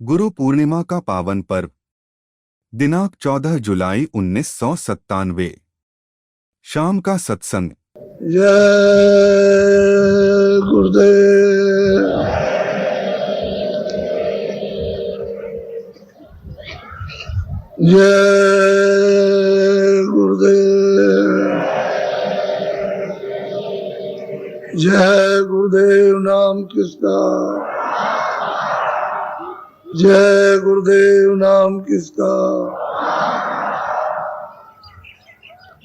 गुरु पूर्णिमा का पावन पर्व दिनांक 14 जुलाई 1997। शाम का सत्संग। जय गुरुदेव। जय गुरुदेव। जय गुरुदेव नाम किसका, जय गुरुदेव नाम किसका,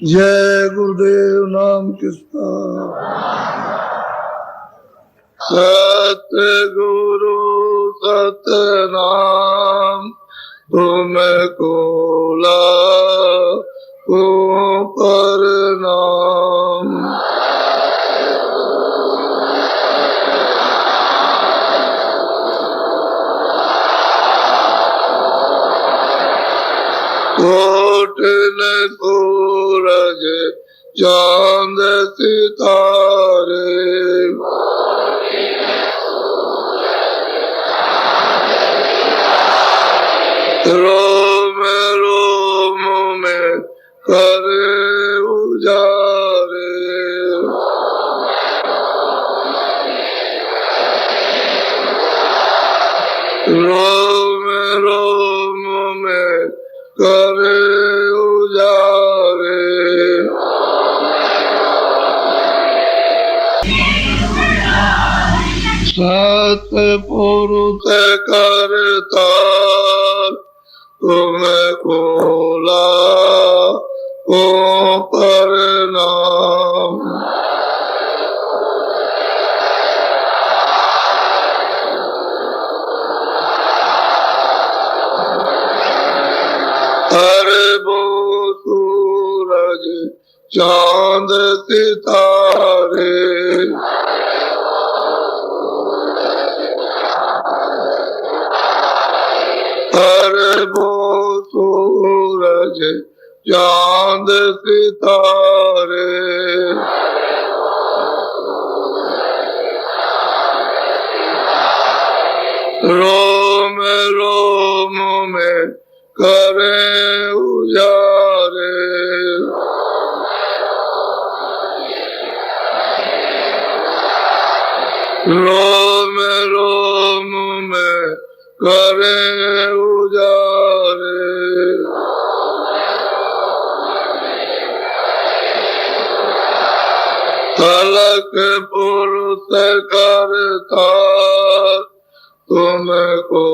जय गुरुदेव नाम किसका। सतगुरु सतनाम तुमको लाखों प्रणाम। कोटि सूरज चांद सितारे, रोम रोम में करे उजारे। रोम रोम में करे उजारे। सतपुरुष करता तुमको लाखों प्रणाम। अरबों सूरज चांद सितारे, अरबों सूरज चांद सितारे। रोम रोम में करे उजारे। रोम रोम में करे उजारे। तलक पुरुष करता तुमको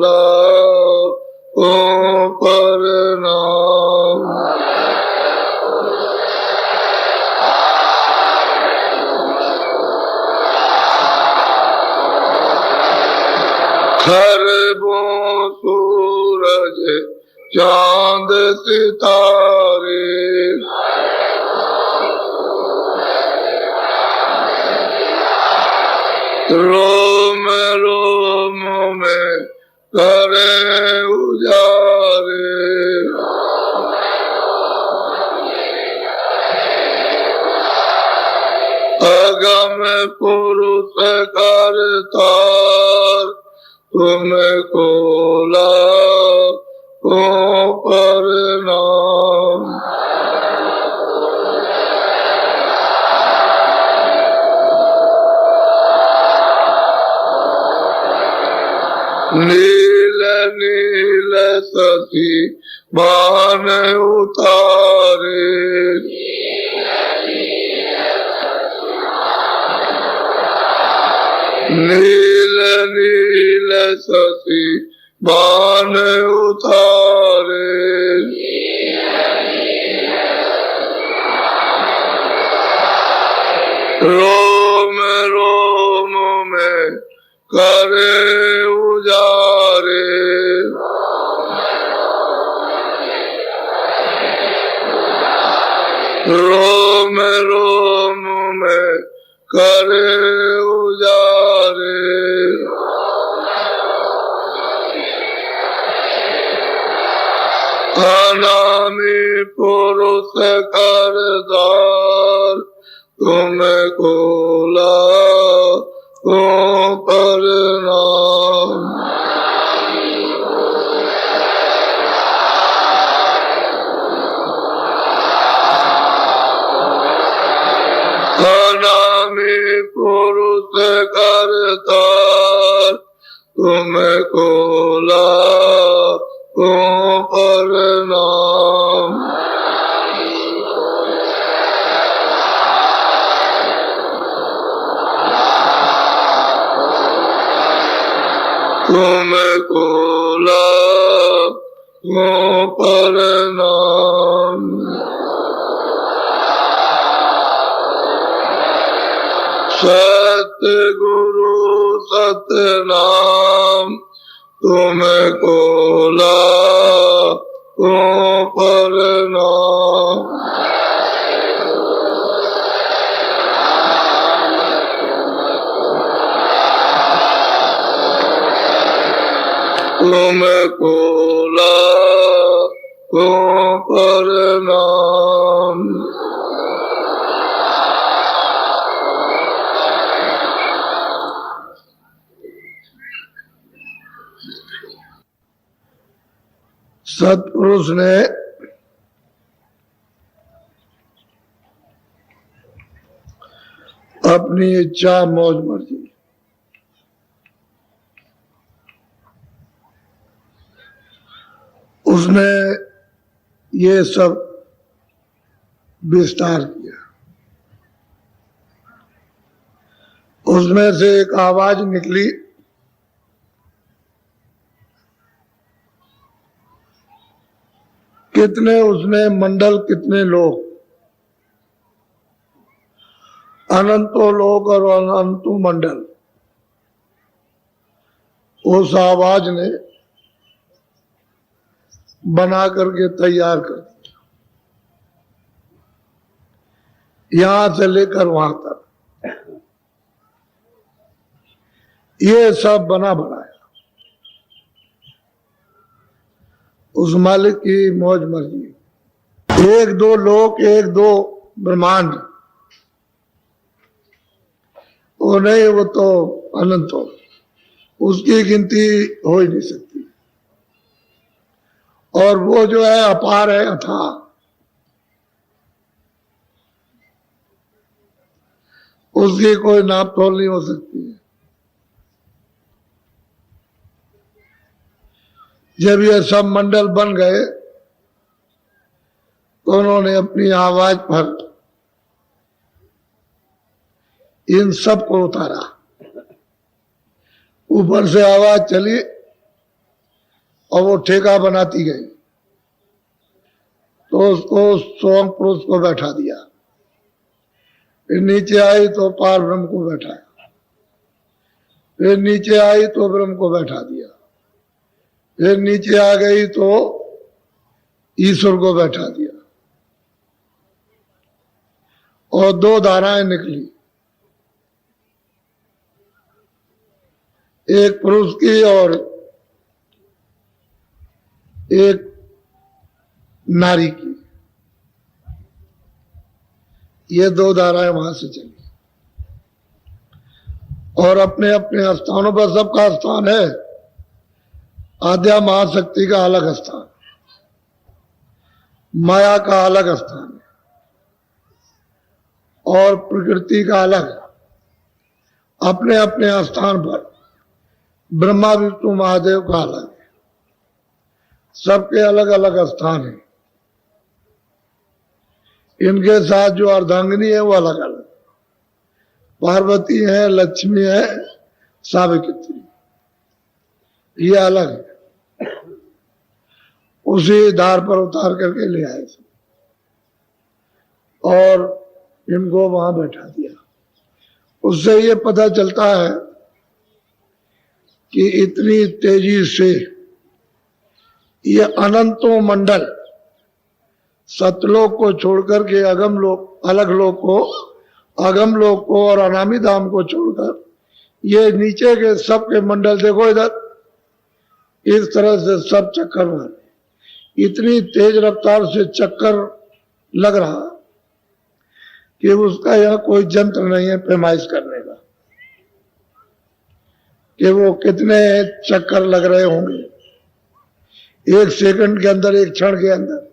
लाखों प्रणाम। खरबों सूरज चांद सितारे, रोम रोम में करे उजारे। अगम पुरुष करता तुमको लाखों प्रणाम। नील नील सती बान उतारे, नील नील सती बान उतारे। रोम रोम में करे उजारे। रोम रोम में करे उजारे। अनामी पुरुष करदार तुमको लाखों प्रणाम। अनामी पुरुष करतार तुमको लाखों प्रणाम। तुमको लाखों प्रणाम। सतगुरु सतनाम तुमको लाखों प्रणाम। तुमको लाखों प्रणाम। सत्पुरुष ने अपनी इच्छा मौज मर्जी उसने ये सब विस्तार किया। उसमें से एक आवाज निकली, कितने उसने मंडल, कितने लोग, अनंतो लोग और अनंतो मंडल। उस आवाज ने बना करके तैयार कर दिया, यहां से लेकर वहां तक ये सब बना बनाया उस मालिक की मौज मर्जी। एक दो लोक, एक दो ब्रह्मांड, वो नहीं, वो तो अनंत हो, उसकी गिनती हो ही नहीं सकती। और वो जो है अपार है, अथाह। उसकी कोई नाप तोल नहीं हो सकती है। जब ये सब मंडल बन गए तो उन्होंने अपनी आवाज पर इन सब को उतारा। ऊपर से आवाज चली और वो ठेका बनाती गई, तो उसको सोम पुरुष को बैठा दिया। फिर नीचे आई तो पार ब्रह्म को बैठाया, फिर नीचे आई तो ब्रह्म को बैठा दिया, फिर नीचे आ गई तो ईश्वर को बैठा दिया। और दो धाराएं निकली, एक पुरुष की और एक नारी की। ये दो धाराएं वहां से चली और अपने अपने स्थानों पर सबका स्थान है। आद्या महाशक्ति का अलग स्थान, माया का अलग स्थान है और प्रकृति का अलग। अपने अपने स्थान पर ब्रह्मा विष्णु महादेव का अलग है, सबके अलग अलग स्थान है। इनके साथ जो अर्धांगिनी है वो अलग अलग, पार्वती है, लक्ष्मी है, सावित्री, ये अलग है। उसी धार पर उतार करके ले आए और इनको वहां बैठा दिया। उससे ये पता चलता है कि इतनी तेजी से ये अनंतों मंडल सतलोक को छोड़कर के अगम लोक, अलग लोक को, अगम लोक को और अनामी धाम को छोड़कर ये नीचे के सब के मंडल, देखो इधर, इस तरह से सब चक्कर मारे। इतनी तेज रफ्तार से चक्कर लग रहा कि उसका यह कोई जंत्र नहीं है पैमाइश करने का कि वो कितने चक्कर लग रहे होंगे एक सेकंड के अंदर, एक क्षण के अंदर।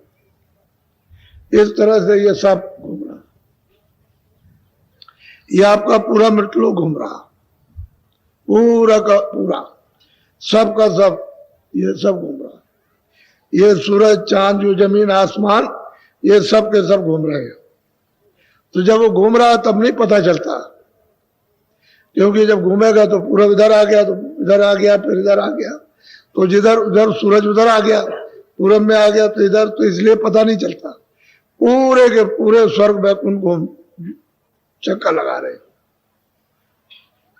इस तरह से ये सब घूम रहा। ये आपका पूरा मृतलोक घूम रहा, पूरा का पूरा, सब का सब, ये सब घूम रहा। ये सूरज चांद जो जमीन आसमान ये सब के सब घूम रहे हैं। तो जब वो घूम रहा तब नहीं पता चलता, क्योंकि जब घूमेगा तो पूरा इधर आ गया, तो इधर आ गया, फिर इधर आ गया, तो जिधर उधर सूरज उधर आ गया, पूरब में आ गया तो इधर, तो इसलिए पता नहीं चलता। पूरे के पूरे स्वर्ग वैकुंठ घूम चक्कर लगा रहे,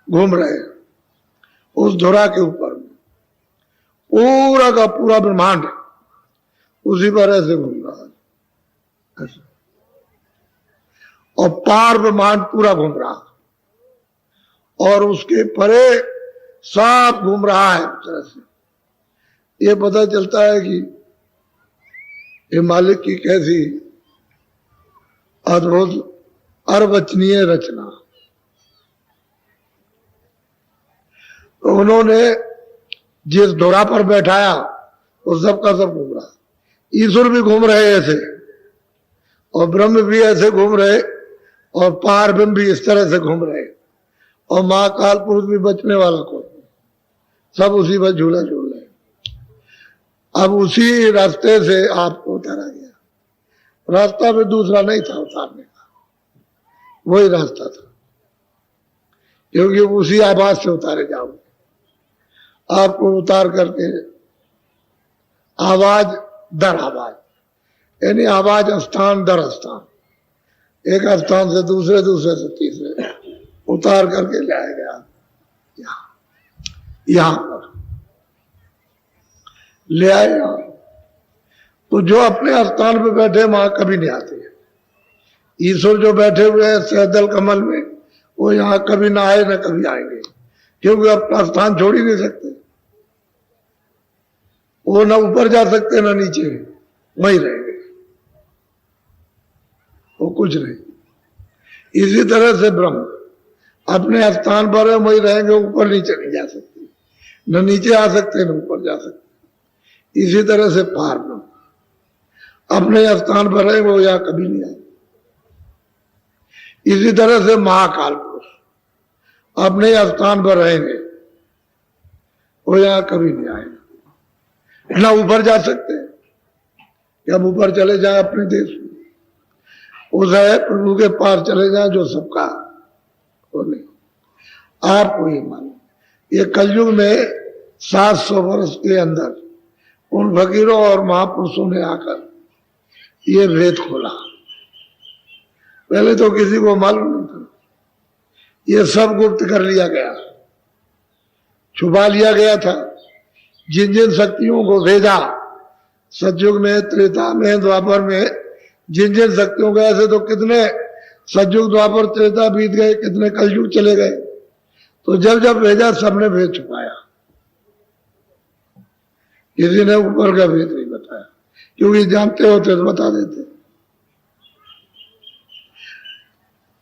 घूम रहे उस धुरा के ऊपर में, पूरा का पूरा ब्रह्मांड उसी पर ऐसे घूम रहा है, और पार ब्रह्मांड पूरा घूम रहा, और उसके परे सब घूम रहा है। तरह से ये पता चलता है कि ये मालिक की कैसी अद्भुत अर्वचनीय रचना। तो उन्होंने जिस धुरा पर बैठाया वो सबका सब घूम रहा, ईश्वर भी घूम रहे ऐसे, और ब्रह्म भी ऐसे घूम रहे, और पार ब्रह्म भी इस तरह से घूम रहे, और महाकाल पुरुष भी बचने वाला कोई, सब उसी पर झूला झूल रहे। अब उसी रास्ते से आपको उतारा गया, रास्ता भी दूसरा नहीं था उतारने का, वही रास्ता था, क्योंकि उसी आवाज से उतारे जाओगे। आपको उतार करके आवाज दर आवाज, यानी आवाज स्थान दर स्थान, एक स्थान से दूसरे, दूसरे से तीसरे उतार करके लाया गया यहां पर ले आए। तो जो अपने स्थान पे बैठे वहां कभी नहीं आते। ईश्वर जो बैठे हुए हैं सहदल कमल में, वो यहां कभी ना आए ना कभी आएंगे, क्योंकि अपना स्थान छोड़ ही नहीं सकते। वो ना ऊपर जा सकते ना नीचे, वहीं रहेंगे, वो कुछ नहीं। इसी तरह से ब्रह्म अपने स्थान पर है, वहीं रहेंगे, ऊपर नीचे नहीं जा सकते, न नीचे आ सकते न ऊपर जा सकते। इसी तरह से पार ब्रह्म अपने स्थान पर है, वो यहां कभी नहीं आए। इसी तरह से महाकाल पुरुष अपने स्थान पर रहेंगे, वो यहां कभी नहीं आएगा, ना ऊपर जा सकते। जब ऊपर चले जाए अपने देश में, उस है प्रभु के पार चले जाए जो सबका, वो नहीं। आपको ये मालूम, ये कलयुग में 700 वर्ष के अंदर उन फकीरों और महापुरुषों ने आकर ये वेद खोला। पहले तो किसी को मालूम नहीं था, ये सब गुप्त कर लिया गया, छुपा लिया गया था। जिन जिन शक्तियों को भेजा सतयुग में, त्रेता में, द्वापर में, जिन जिन शक्तियों को, ऐसे तो कितने सतयुग द्वापर त्रेता बीत गए, कितने कलयुग चले गए, तो जब जब भेजा सबने भेद छुपाया, किसी ने ऊपर का भेद नहीं बताया, क्योंकि जानते होते तो बता देते,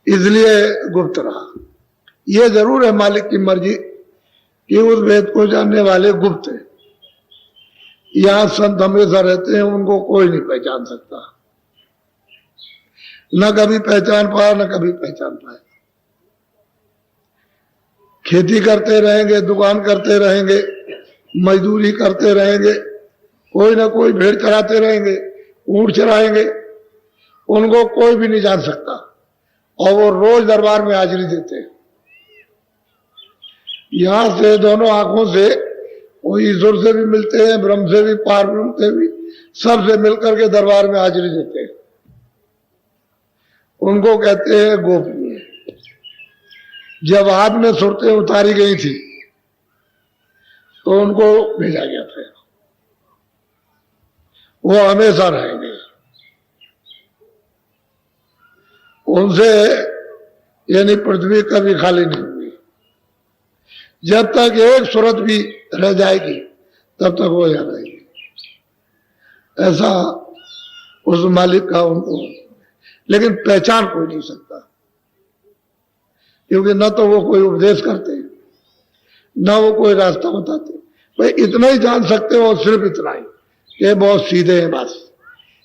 इसलिए गुप्त रहा। ये जरूर है मालिक की मर्जी कि उस वेद को जानने वाले गुप्त है। यहां संत हमेशा रहते हैं, उनको कोई नहीं पहचान सकता, न कभी पहचान पाया न कभी पहचान पाया। खेती करते रहेंगे, दुकान करते रहेंगे, मजदूरी करते रहेंगे, कोई ना कोई भेड़ चराते रहेंगे, ऊंट चराएंगे, उनको कोई भी नहीं जान सकता, और वो रोज दरबार में हाजिरी देते हैं। यहां से दोनों आंखों से वो ईश्वर से भी मिलते हैं, ब्रह्म से भी, पार ब्रह्म से भी, सबसे मिलकर के दरबार में हाजिरी देते हैं। उनको कहते हैं गोपनीय। जब हाथ में सुरतें उतारी गई थी तो उनको भेजा गया था, वो हमेशा रहेंगे। उनसे यानी पृथ्वी कभी खाली नहीं हुई, जब तक एक सूरत भी रह जाएगी तब तक वो यहाँ रहेगी। ऐसा उस मालिक का उनको, लेकिन पहचान कोई नहीं सकता, क्योंकि न तो वो कोई उपदेश करते न वो कोई रास्ता बताते। भाई इतना ही जान सकते हो, सिर्फ इतना ही कि बहुत सीधे हैं, बस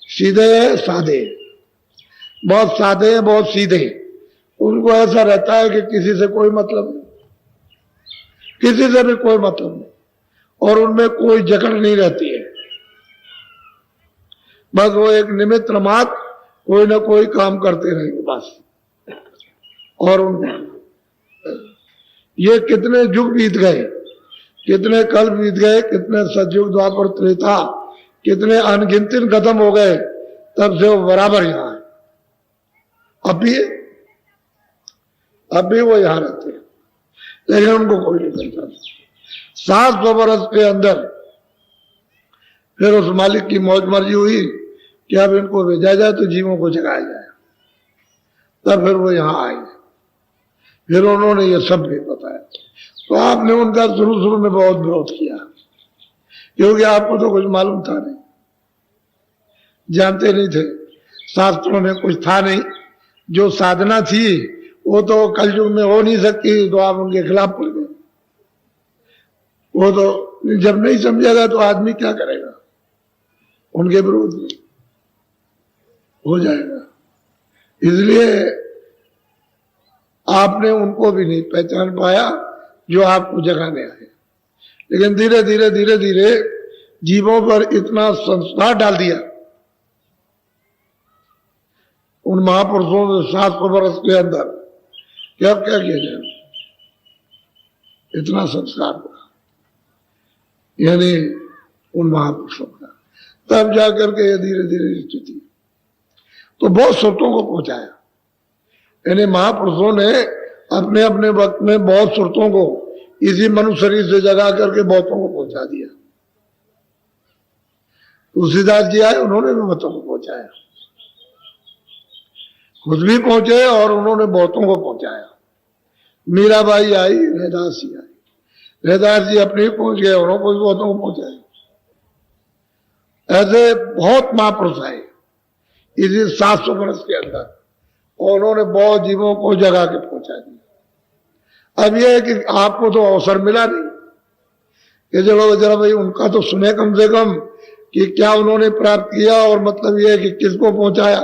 सीधे हैं, साधे हैं, बहुत सादे हैं, बहुत सीधे हैं, उनको ऐसा रहता है कि किसी से कोई मतलब नहीं, किसी से भी कोई मतलब नहीं, और उनमें कोई जकड़ नहीं रहती है। बस वो एक निमित्त मात्र कोई ना कोई काम करते रहेंगे बस। और उनको ये कितने युग बीत गए, कितने कल बीत गए, कितने सतयुग द्वापर त्रेता, कितने अनगिनत खत्म हो गए, तब से वो बराबर यहां है। अब भी वो यहां रहते हैं, लेकिन उनको कोई नहीं करता। 700 वर्ष के अंदर फिर उस मालिक की मौज मर्जी हुई कि अब इनको भेजा जाए तो जीवों को जगाया जाए। तब फिर वो यहां आए, फिर उन्होंने ये सब भी बताया। तो आपने उनका शुरू में बहुत विरोध किया, क्योंकि आपको तो कुछ मालूम था नहीं, जानते नहीं थे, शास्त्रों में कुछ था नहीं। जो साधना थी वो तो कलयुग में हो नहीं सकती, तो आप उनके खिलाफ पड़ गए। वो तो जब नहीं समझेगा तो आदमी क्या करेगा, उनके विरोध में हो जाएगा। इसलिए आपने उनको भी नहीं पहचान पाया जो आपको जगाने आए। लेकिन धीरे धीरे जीवों पर इतना संस्कार डाल दिया उन महापुरुषों ने 700 वर्ष के अंदर कि अब क्या किया जाए, इतना संस्कार हुआ यानी उन महापुरुषों का। तब जाकर के धीरे धीरे स्थिति तो बहुत सुरतों को पहुंचाया। यानी महापुरुषों ने अपने अपने वक्त में बहुत सुरतों को इसी मनुष्य शरीर से जगा करके बहुतों को पहुंचा दिया। तुलसीदास जी आए, उन्होंने भी बहुतों को पहुंचाया, खुद भी पहुंचे और उन्होंने बहुतों को पहुंचाया। मीराबाई आई, रैदास जी आई, रैदास जी अपने ही पहुंच गए, उन्होंने भी बहुतों को पहुंचाया। ऐसे बहुत महापुरुष आए इसी 700 वर्ष के अंदर, और उन्होंने बहुत जीवों को जगा के पहुंचा दिया। अब यह है कि आपको तो अवसर मिला नहीं कि चलो जरा भाई उनका तो सुने कम से कम कि क्या उन्होंने प्राप्त किया, और मतलब यह है कि किसको पहुंचाया,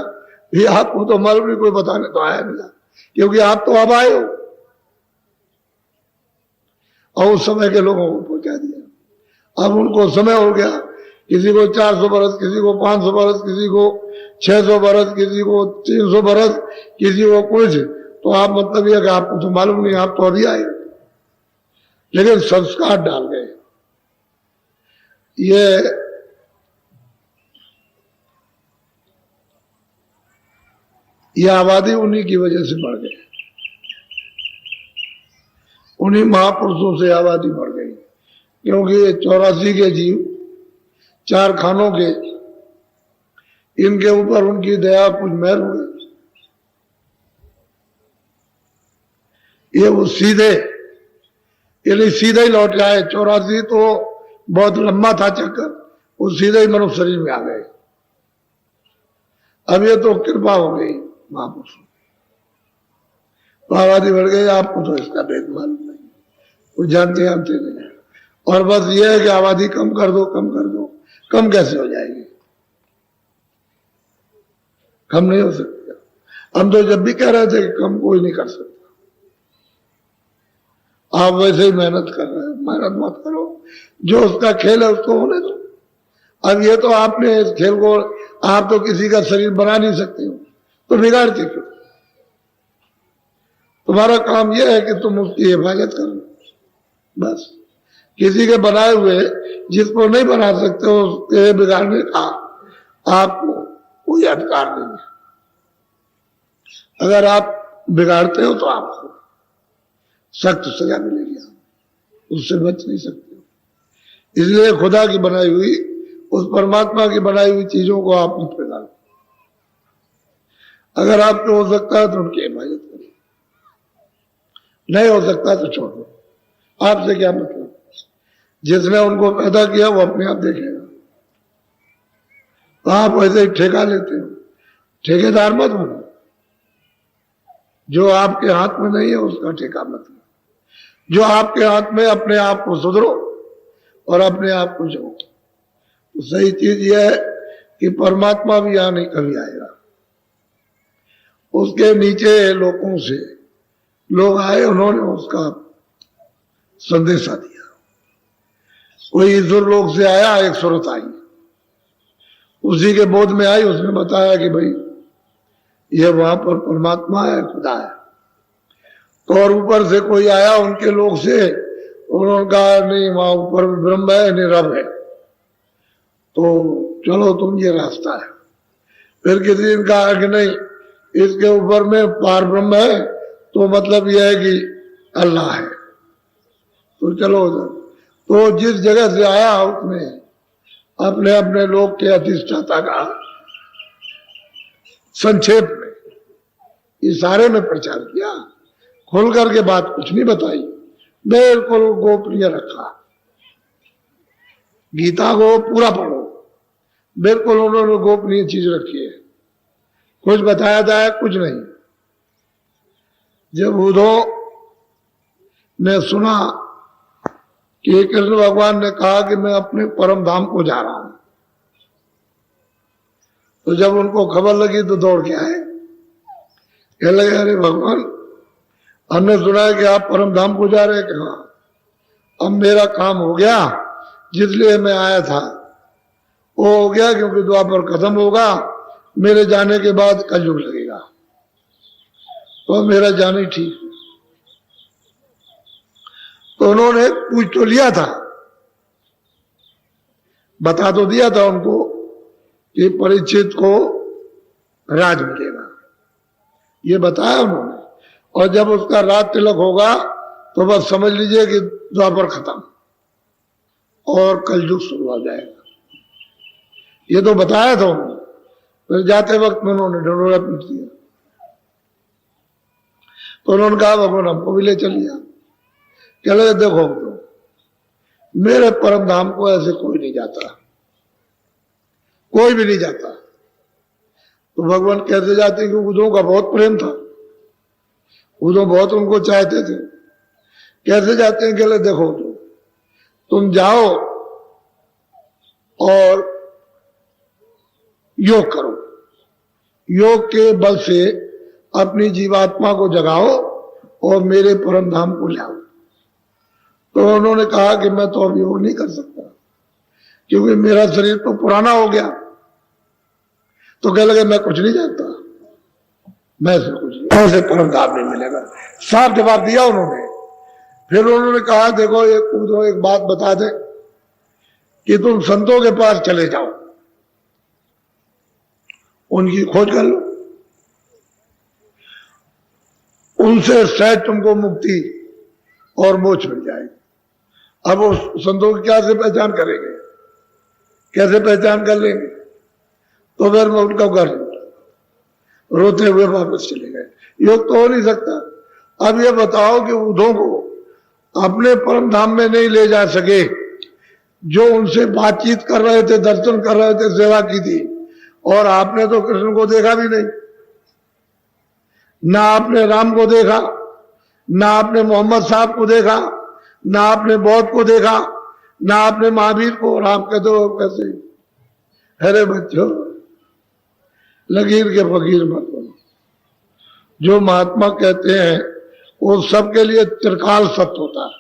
ये आपको तो मालूम नहीं, कोई बताने तो आया नहीं, क्योंकि आप तो अब आए हो और उस समय के लोगों को पहुंचा दिया। अब उनको समय हो गया, किसी को 400 बरस, किसी को 500 बरस, किसी को 600 बरस, किसी को 300 बरस, किसी को कुछ। तो आप मतलब यह कि आपको तो मालूम नहीं, आप तो अभी आए, लेकिन संस्कार डाल गए। ये आबादी उन्हीं की वजह से बढ़ गई, उन्हीं महापुरुषों से आबादी बढ़ गई, क्योंकि ये 84 के जीव 4 खानों के, इनके ऊपर उनकी दया कुछ मेहर हो गई। ये वो सीधे यानी सीधे ही लौट आए। 84 तो बहुत लंबा था चक्कर, वो सीधे ही मनुष्य शरीर में आ गए। अब ये तो कृपा हो गई महापुरुषों, तो आबादी बढ़ गई। आपको तो इसका भेद मालूम नहीं, वो जानते नहीं, और बस ये है कि आबादी कम कर दो, कम कर दो। कम कैसे हो जाएगी, कम नहीं हो सकता। हम तो जब भी कह रहे थे कि कम कोई नहीं कर सकता। आप वैसे ही मेहनत कर रहे हैं, मेहनत मत करो, जो उसका खेल है उसको होने दो। अब ये तो आपने इस खेल को, आप तो किसी का शरीर बना नहीं सकते हो, तो बिगाड़ते क्यों? तुम्हारा काम यह है कि तुम उसकी हिफाजत करो बस। किसी के बनाए हुए जिसको नहीं बना सकते हो उसके बिगाड़ने का आपको कोई अधिकार नहीं है। अगर आप बिगाड़ते हो तो आपको सख्त सजा मिलेगी, आप उससे बच नहीं सकते हो। इसलिए खुदा की बनाई हुई, उस परमात्मा की बनाई हुई चीजों को आप मत बिगाड़ो। अगर आपको हो सकता है तो उनकी हिफाजत करो, नहीं हो सकता तो छोड़ दो। आपसे क्या मतलब, जिसने उनको पैदा किया वो अपने आप देखेगा। तो आप वैसे ही ठेका लेते हो, ठेकेदार मत बनो। जो आपके हाथ में नहीं है उसका ठेका मत लो। जो आपके हाथ में, अपने आप को सुधरो और अपने आप को जो। तो सही चीज यह है कि परमात्मा भी यहां नहीं कभी आएगा, उसके नीचे लोगों से लोग आए, उन्होंने उसका संदेशा दिया। कोई ईश्वर लोक से आया, एक सूरत आई, उसी के बोध में आई, उसने बताया कि भाई ये वहां पर परमात्मा है, खुदा है। तो और ऊपर से कोई आया उनके लोग से, उन्होंने कहा नहीं वहां ऊपर ब्रह्म है, नहीं रब है, तो चलो तुम ये रास्ता है। फिर किसी ने कहा कि नहीं इसके ऊपर में पार ब्रह्म है, तो मतलब यह है कि अल्लाह है, तो चलो उधर। तो जिस जगह से आया उसने अपने अपने लोग के अधिष्ठाता का संक्षेप में इशारे में प्रचार किया, खुल करके बात कुछ नहीं बताई, बिल्कुल गोपनीय रखा। गीता को पूरा पढ़ो, बिल्कुल उन्होंने गोपनीय चीज रखी है, कुछ बताया जाए कुछ नहीं। जब उद्धव ने सुना कि कृष्ण भगवान ने कहा कि मैं अपने परम धाम को जा रहा हूं, तो जब उनको खबर लगी तो दौड़ के आए, कह लगे अरे भगवान हमने सुना है कि आप परम धाम को जा रहे हैं। कि हाँ, अब मेरा काम हो गया, जिसलिए मैं आया था वो हो गया, क्योंकि द्वापर खत्म होगा, मेरे जाने के बाद कलयुग लगेगा, तो मेरा जाना ही ठीक। तो उन्होंने पूछ तो लिया था, बता तो दिया था उनको कि परीक्षित को राज मिलेगा, ये बताया उन्होंने। और जब उसका राज तिलक होगा तो बस समझ लीजिए कि द्वापर खत्म और कलयुग शुरू हो जाएगा, ये तो बताया था उन्होंने। फिर जाते वक्त में उन्होंने ढंढोरा पीट दिया, तो उन्होंने कहा भगवान हमको भी ले चलिए। कह लगे देखो तो मेरे परम धाम को ऐसे कोई नहीं जाता, कोई भी नहीं जाता। तो भगवान कैसे जाते, क्योंकि उद्धव का बहुत प्रेम था, उद्धव बहुत उनको चाहते थे। कैसे जाते हैं, कहले देखो तो तुम जाओ और योग करो, योग के बल से अपनी जीवात्मा को जगाओ और मेरे परम धाम को लाओ। तो उन्होंने कहा कि मैं तो अब योग नहीं कर सकता, क्योंकि मेरा शरीर तो पुराना हो गया। तो कह लगे मैं कुछ नहीं जानता, मैं से कुछ नहीं, ऐसे परम धाम नहीं मिलेगा, साफ जवाब दिया उन्होंने। फिर उन्होंने कहा देखो एक बात बता दे कि तुम संतों के पास चले जाओ, उनकी खोज कर लो, उनसे शायद तुमको मुक्ति और मोक्ष मिल जाएगी। अब वो संतों की क्या से पहचान करेंगे, कैसे पहचान कर लेंगे? तो फिर मैं उनका घर रोते हुए वापस चले गए। योग तो हो नहीं सकता। अब ये बताओ कि उद्धव को अपने परम धाम में नहीं ले जा सके, जो उनसे बातचीत कर रहे थे, दर्शन कर रहे थे, सेवा की थी, और आपने तो कृष्ण को देखा भी नहीं, ना आपने राम को देखा, ना आपने मोहम्मद साहब को देखा, ना आपने बौद्ध को देखा, ना आपने महावीर को। और आप कहते हो कैसे, अरे बच्चों लकीर के फकीर मत बनो। जो महात्मा कहते हैं वो सबके लिए त्रिकाल सत्य होता है,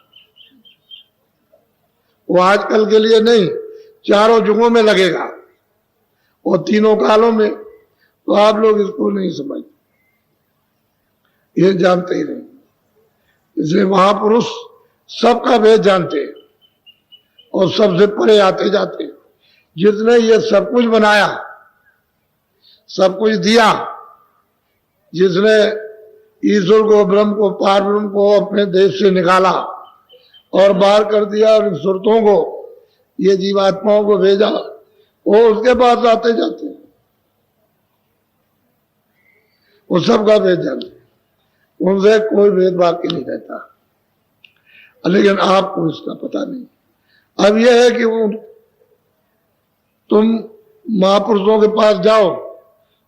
वो आजकल के लिए नहीं, चारों युगों में लगेगा, वो तीनों कालों में। तो आप लोग इसको नहीं समझते, ये जानते ही नहीं। इसलिए महापुरुष सबका भेद जानते और सबसे परे आते जाते। जिसने ये सब कुछ बनाया, सब कुछ दिया, जिसने ईश्वर को, ब्रह्म को, पार ब्रह्म को अपने देश से निकाला और बाहर कर दिया, और सुरतों को, ये जीवात्माओं को भेजा, वो उसके पास आते जाते, वो सबका भेद जानते, उनसे कोई भेद बाकी नहीं रहता। लेकिन आपको इसका पता नहीं। अब यह है कि तुम महापुरुषों के पास जाओ,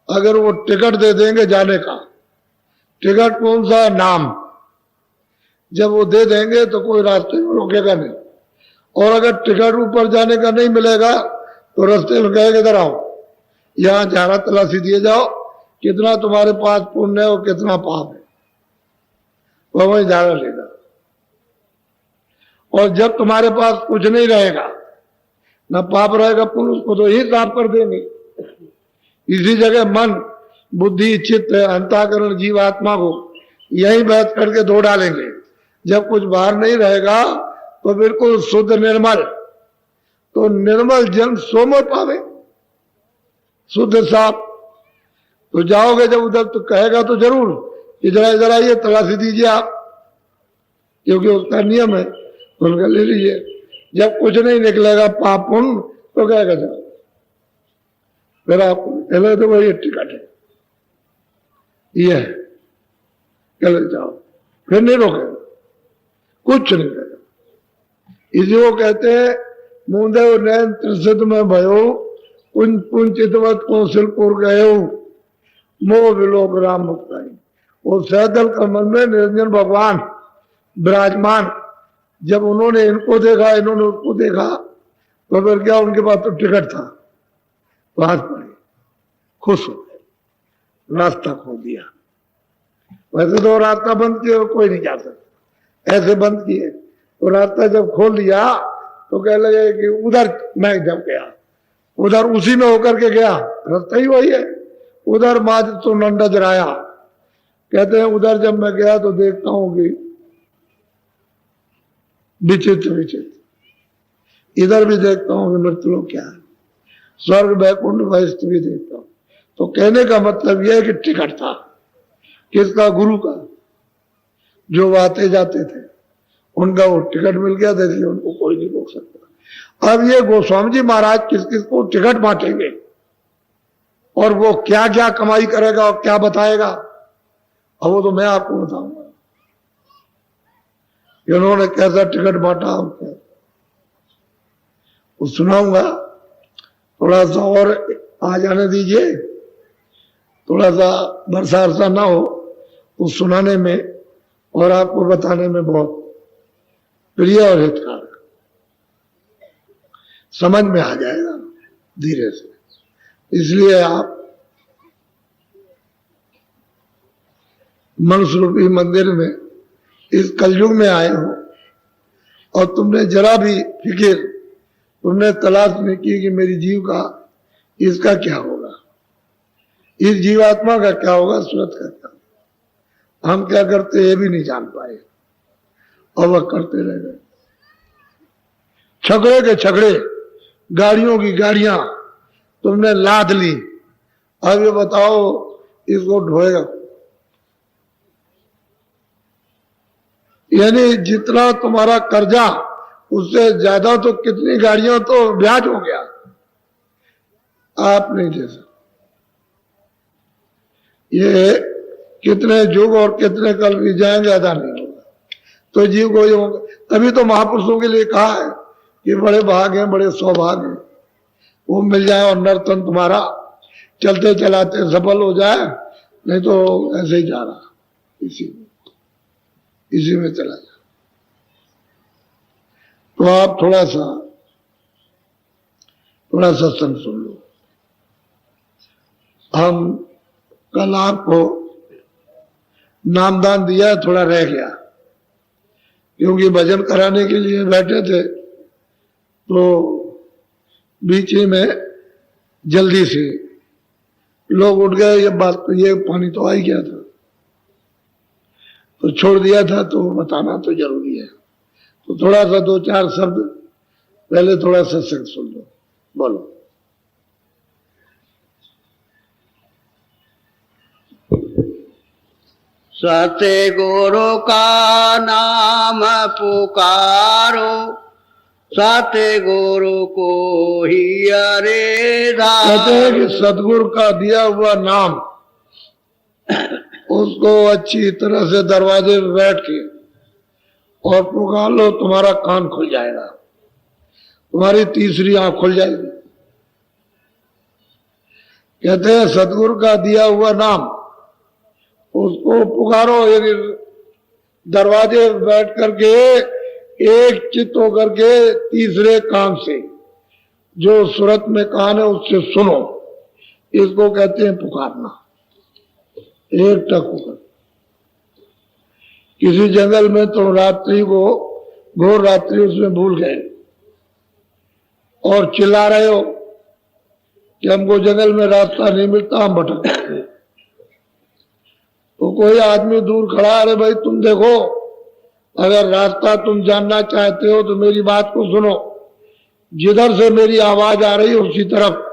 अगर वो टिकट दे देंगे जाने का, टिकट कौन सा, नाम, जब वो दे देंगे तो कोई रास्ते में रोकेगा नहीं। और अगर टिकट ऊपर जाने का नहीं मिलेगा तो रास्ते में कहेगा इधर आओ, यहां जाना तलाशी दिए जाओ, कितना तुम्हारे पास पुण्य है और कितना पाप है, वह वही जान लेगा। और जब तुम्हारे पास कुछ नहीं रहेगा, ना पाप रहेगा, पुण्य, उसको तो ही साफ कर देंगे। इसी जगह मन, बुद्धि, चित्त, अंतःकरण, जीवात्मा को यही बैठ करके धो डालेंगे। जब कुछ बाहर नहीं रहेगा तो बिल्कुल शुद्ध निर्मल, तो निर्मल जन सोमर पावे, शुद्ध साफ। तो जाओगे जब उधर तो कहेगा तो जरूर कि जरा जरा ये तलाशी दीजिए आप, क्योंकि उसका नियम है, तो उनका ले लीजिए। जब कुछ नहीं निकलेगा पाप पुण्य, तो कहेगा जाओ, फिर आप पहले तो वही टिकट है, ये है, चले जाओ, फिर नहीं रोकेगा, कुछ नहीं करेगा। इसी को कहते हैं मुंदे नैन त्रिशत में भयो, पुंचितवत कौशलपुर गयो, मोह विलोक राम मुक्ताई। वो सैदल कमल में निरंजन भगवान विराजमान, जब उन्होंने इनको देखा, इन्होंने उसको देखा, तो फिर क्या, उनके पास तो टिकट था, तो हाथ पड़े, खुश हो गए, रास्ता खोल दिया। वैसे तो रास्ता बंद किया, कोई नहीं जा सकता, ऐसे बंद किए, तो रास्ता जब खोल दिया तो कह लगे कि उधर मैं जब गया, उधर उसी में होकर के गया, रास्ता ही वही है, उधर माज तो नंदा जराया। कहते हैं उधर जब मैं गया तो देखता हूं कि विचित्र विचित्र, इधर भी देखता हूं कि मृत्यु क्या है, स्वर्ग बैकुंठ वैष्णव भी देखता हूं। तो कहने का मतलब यह है कि टिकट था, किसका, गुरु का, जो आते जाते थे उनका वो टिकट मिल गया था, इसलिए उनको कोई नहीं रोक सकता। अब ये गोस्वामी जी महाराज किस किस को टिकट बांटेंगे और वो क्या क्या कमाई करेगा और क्या बताएगा, अब वो तो मैं आपको बताऊंगा उन्होंने कैसा टिकट बांटा, वो सुनाऊंगा। थोड़ा सा और आ जाने दीजिए, थोड़ा सा बरसा अरसा ना हो, तो सुनाने में और आपको बताने में बहुत प्रिय और हितकारक, समझ में आ जाएगा धीरे से। इसलिए आप मनुष्य मंदिर में इस कलयुग में आए हो और तुमने जरा भी फिक्र, तुमने तलाश नहीं की कि मेरी जीव का, इसका क्या होगा, इस जीवात्मा का क्या होगा, सूरत का क्या होगा, हम क्या करते ये भी नहीं जान पाए और वह करते रह गए। छकड़े के छकड़े, गाड़ियों की गाड़ियां तुमने लाद ली, अब ये बताओ इसको ढोएगा, यानी जितना तुम्हारा कर्जा उससे ज्यादा तो कितनी गाड़ियां तो ब्याज हो गया, आप नहीं दे सकते। ये कितने युग और कितने कल भी जाएंगे, अदा नहीं होगा, तो जीव को ये होगा। तभी तो महापुरुषों के लिए कहा है कि बड़े भाग हैं, बड़े सौभाग्य हैं, वो मिल जाए और नर्तन तुम्हारा चलते चलाते सफल हो जाए, नहीं तो ऐसे ही जा रहा, इसी में चला जाए। तो आप थोड़ा सत्संग सुन लो। हम कल आपको नामदान दिया, थोड़ा रह गया, क्योंकि भजन कराने के लिए बैठे थे, तो बीच ही में जल्दी से लोग उठ गए, ये बात, ये पानी तो आ ही गया था, तो छोड़ दिया था, तो बताना तो जरूरी है। तो थोड़ा सा दो चार शब्द पहले थोड़ा सत्संग सुन लो, बोलो। सत्य गुरु का नाम पुकारो, सत्य गुरु को ही अरे कहते हैं कि सतगुरु का दिया हुआ नाम, उसको अच्छी तरह से दरवाजे पे बैठ के और पुकार लो, तुम्हारा कान खुल जाएगा, तुम्हारी तीसरी आंख खुल जाएगी। कहते हैं सतगुरु का दिया हुआ नाम, उसको पुकारो, दरवाजे पे बैठ करके एक चित्त होकर के तीसरे कान से जो सूरत में कान है उससे सुनो, इसको कहते हैं पुकारना। एक टक होकर। किसी जंगल में तुम रात्रि को, घोर रात्रि उसमें भूल गए और चिल्ला रहे हो कि हमको जंगल में रास्ता नहीं मिलता, हम भटक गए। तो कोई आदमी दूर खड़ा, अरे भाई तुम देखो, अगर रास्ता तुम जानना चाहते हो तो मेरी बात को सुनो, जिधर से मेरी आवाज आ रही है उसी तरफ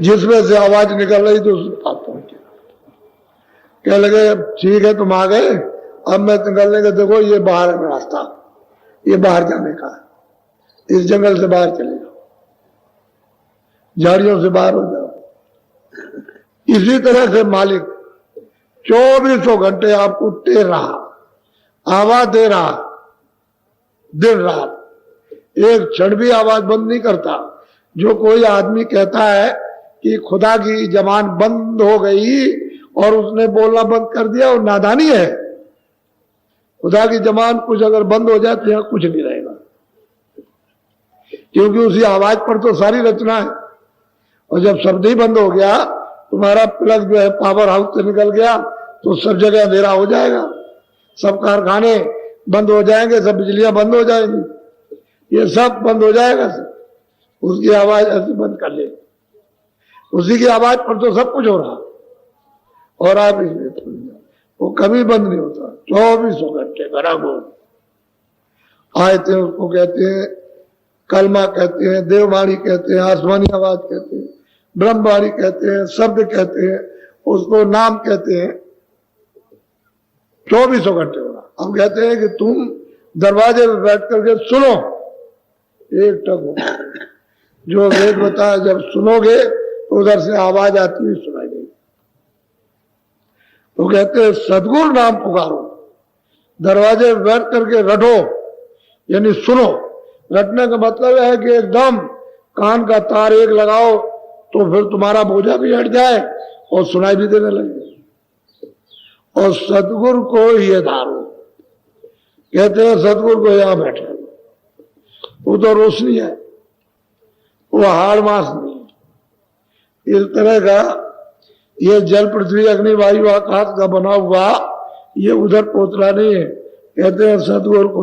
जिसमें से आवाज निकल रही तो उसमें आप पहुंचे। क्या लगे, ठीक है तुम आ गए, अब मैं निकलने का, देखो ये बाहर है रास्ता, ये बाहर जाने का है, इस जंगल से बाहर चले जाओ, झाड़ियों से बाहर हो जाओ। इसी तरह से मालिक 24 घंटे आपको टेर रहा, आवाज दे रहा, दिन रात, एक क्षण भी आवाज बंद नहीं करता। जो कोई आदमी कहता है कि खुदा की जबान बंद हो गई और उसने बोलना बंद कर दिया, और नादानी है। खुदा की जबान कुछ अगर बंद हो जाए तो यहां कुछ नहीं रहेगा, क्योंकि उसी आवाज पर तो सारी रचना है। और जब शब्द ही बंद हो गया, तुम्हारा प्लग जो है पावर हाउस से निकल गया, तो सब जगह अंधेरा हो जाएगा, सब कारखाने बंद हो जाएंगे, सब बिजलियां बंद हो जाएंगी, ये सब बंद हो जाएगा। उसकी आवाज ऐसे बंद कर ले, उसी की आवाज पर तो सब कुछ हो रहा, और आप इसमें वो कभी बंद नहीं होता, 24 घंटे बराबर। आयते उसको कहते हैं, कलमा कहते हैं, देववाणी कहते हैं, आसमानी आवाज कहते हैं, ब्रह्मवाणी कहते हैं, शब्द कहते हैं, उसको नाम कहते हैं। 24 घंटे हो रहा। हम कहते हैं कि तुम दरवाजे में बैठ करके सुनो, एक टक हो। जो वेद बताया, जब सुनोगे तो उधर से आवाज आती हुई सुनाई देगी। तो कहते हैं सदगुरु नाम पुकारो, दरवाजे में बैठ करके रटो, यानी सुनो। रटने का मतलब है कि एकदम कान का तार एक लगाओ, तो फिर तुम्हारा बोझा भी हट जाए और सुनाई भी देने लगे। और सदगुरु को ये धारो, कहते हैं सदगुरु को यहां बैठे, वो तो रोशनी है, वो हाड़ मास नहीं। इस तरह का ये जल पृथ्वी अग्नि वायु आकाश का बना हुआ ये उधर पोतला नहीं है। कहते हैं सदगुरु को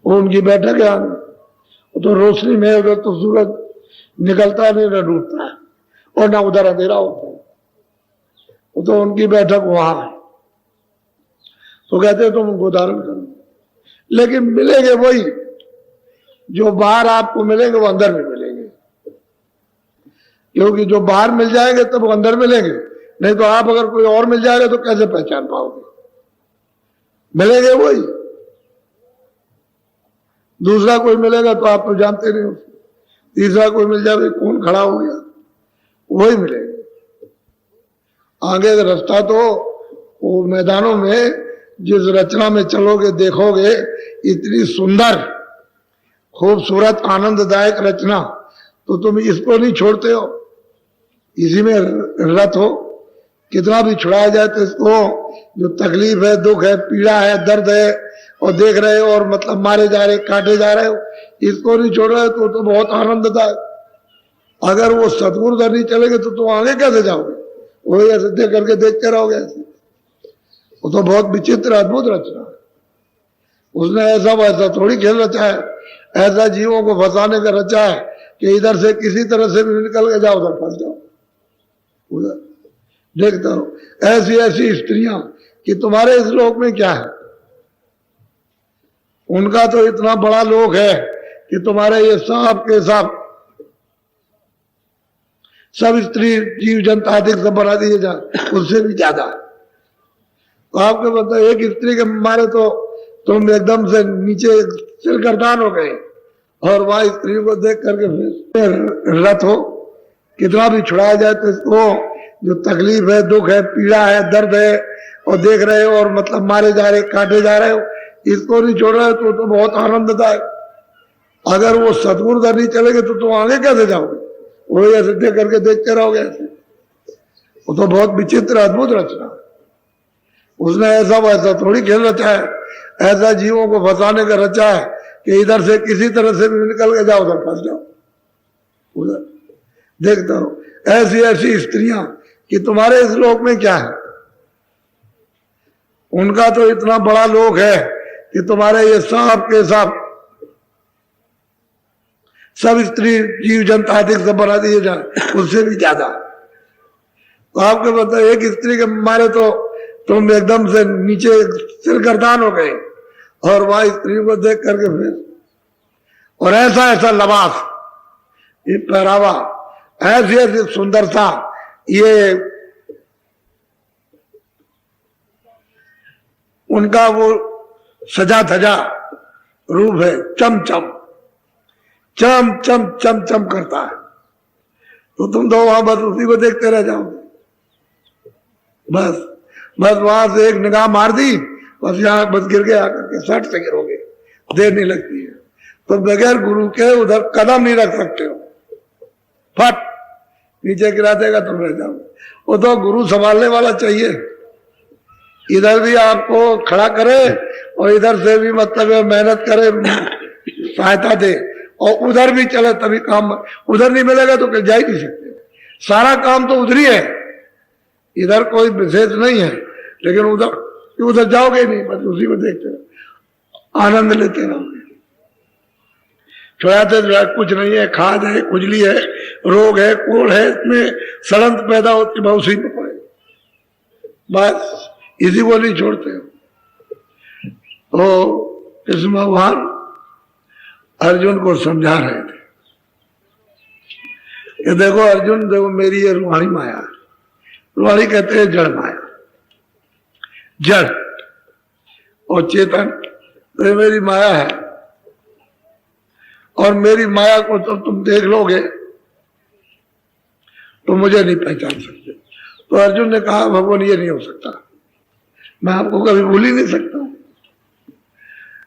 वो उनकी बैठक है, वो तो रोशनी में, उधर तो सूरज निकलता नहीं, न डूबता है, और ना उधर अंधेरा होता है, वो तो उनकी बैठक वहां है। तो कहते हैं तुम उनको धारण करो, लेकिन मिलेंगे वही जो बाहर आपको मिलेंगे, वो अंदर भी मिलेंगे, क्योंकि जो बाहर मिल जाएंगे तब वो अंदर मिलेंगे, नहीं तो आप अगर कोई और मिल जाएगा तो कैसे पहचान पाओगे। मिलेंगे वही, दूसरा कोई मिलेगा तो आप तो जानते नहीं हो, तीसरा कोई मिल जाए, कौन खड़ा हो गया, वही मिलेगा। आगे का रास्ता तो वो मैदानों में जिस रचना में चलोगे, देखोगे इतनी सुंदर खूबसूरत आनंददायक रचना, तो तुम इसको नहीं छोड़ते हो, इसी में रत हो। कितना भी छुड़ाया जाए तो इसको, जो तकलीफ है, दुख है, पीड़ा है, दर्द है, और देख रहे हो और मतलब मारे जा रहे, काटे जा रहे हो, इसको नहीं छोड़ रहे तो बहुत आनंददायक। अगर वो सतगुरु दर नहीं चलेंगे तो तुम आगे कैसे जाओगे, वही ऐसे देख करके देखते रहोगे ऐसे। वो तो बहुत विचित्र अद्भुत रचना है, उसने ऐसा वैसा थोड़ी खेल रचा है, ऐसा जीवों को फंसाने का रचा है कि इधर से किसी तरह से भी निकल के जाओ, उधर फंस जाओ, उधर देखता रहो। ऐसी ऐसी स्त्रियां कि तुम्हारे इस लोक में क्या है, उनका तो इतना बड़ा लोक है कि तुम्हारे ये सांप के सांप सब स्त्री जीव जंतु आदि सब बना दिए जाए, उससे भी ज्यादा। तो आपके मतलब एक स्त्री के मारे तो तुम एकदम से नीचे सिरगर्दान हो गए, और वहां स्त्री को देख करके फिर रत हो। कितना भी छुड़ाया जाए तो इसको, जो तकलीफ है, दुख है, पीड़ा है, दर्द है, और देख रहे हो और मतलब मारे जा रहे, काटे जा रहे हो, इसको नहीं छोड़ रहे तो बहुत आनंददायक। अगर वो सतगुरु दर नहीं चलेंगे तो तुम आगे कैसे जाओगे, वही ऐसे देख करके देखते रहोगे ऐसे। वो तो बहुत विचित्र अद्भुत रचना, उसने ऐसा वैसा थोड़ी खेल रचा है, ऐसा जीवों को फंसाने का रचा है कि इधर से किसी तरह से भी निकल के जाओ, उधर फंस जाओ, उधर देखता हूं ऐसी ऐसी स्त्रियां कि तुम्हारे इस लोक में क्या है, उनका तो इतना बड़ा लोक है कि तुम्हारे ये सांप के सांप सब स्त्री जीव जंतु आदि सब बना दिए जाए, उससे भी ज्यादा। तो आपको पता है, एक स्त्री के मारे तो तुम एकदम से नीचे सिर गर्दान हो गए, और वहां स्त्री को देख करके फिर और ऐसा ऐसा लबास, ये पहरावा, ऐसी ऐसी सुंदरता, ये उनका वो सजा धजा रूप है, चम चम चम चम चम चम करता है। तो तुम तो वहां बस उसी को देखते रह जाओगे, बस बस वहां से एक निगाह मार दी, बस यहाँ बस गिर गए, आकर के सट से गिरोगे, देर नहीं लगती है। तो बगैर गुरु के उधर कदम नहीं रख सकते हो, फट नीचे गिरा देगा तुम रह जाओगे। वो तो गुरु संभालने वाला चाहिए, इधर भी आपको खड़ा करे और इधर से भी मतलब मेहनत करे, सहायता दे, और उधर भी चले तभी काम। उधर नहीं मिलेगा तो जा ही नहीं सकते, सारा काम तो उधर ही है, इधर कोई विशेष नहीं है। लेकिन उधर जाओगे नहीं, बस उसी को देखते रहो, आनंद लेते रहोगे। छुड़ाते कुछ नहीं है, खाद है, खुजली है, रोग है, कोड़ है, इसमें सड़ंत पैदा होती है, उसी में पड़े, बस इसी को नहीं छोड़ते हो। तो कृष्ण भगवान अर्जुन को समझा रहे थे कि देखो अर्जुन, देखो मेरी ये रूहानी माया, रूहानी कहते हैं जड़ माया, जड़ और चेतन, तो ये मेरी माया है, और मेरी माया को जब तुम देख लोगे तो मुझे नहीं पहचान सकते। तो अर्जुन ने कहा भगवान ये नहीं हो सकता, मैं आपको कभी भूल ही नहीं सकता।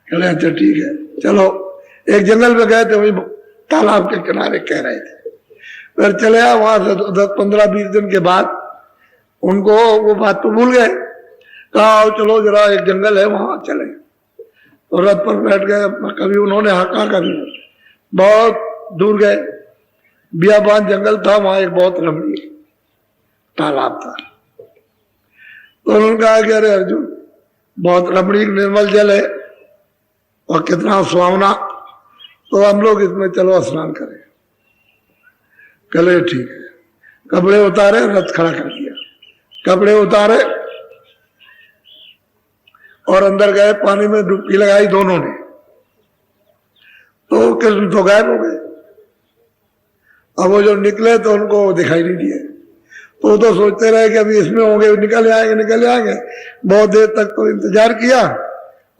कहले अच्छा ठीक है, चलो। एक जंगल में गए थे, वही तालाब के किनारे कह रहे थे, फिर चले आए। वहां से 10-15-20 दिन के बाद उनको वो बात तो भूल गए, कहा आओ चलो जरा एक जंगल है वहां चले। तो रथ पर बैठ गए, कभी उन्होंने हका, कभी बहुत दूर गए, बियाबान जंगल था, वहां एक बहुत रमणीय तालाब था। तो उन्होंने कहा कि अरे अर्जुन, बहुत रमणीय निर्मल जल है और कितना सुहावना, तो हम लोग इसमें चलो स्नान करें। कहले ठीक है। कपड़े उतारे, रथ खड़ा कर दिया, कपड़े उतारे और अंदर गए, पानी में डुबकी लगाई दोनों ने। तो कृष्ण तो गायब हो गए। अब वो जो निकले तो उनको दिखाई नहीं दिए, तो वो तो सोचते रहे कि अभी इसमें होंगे, निकल आएंगे निकल आएंगे। बहुत देर तक तो इंतजार किया,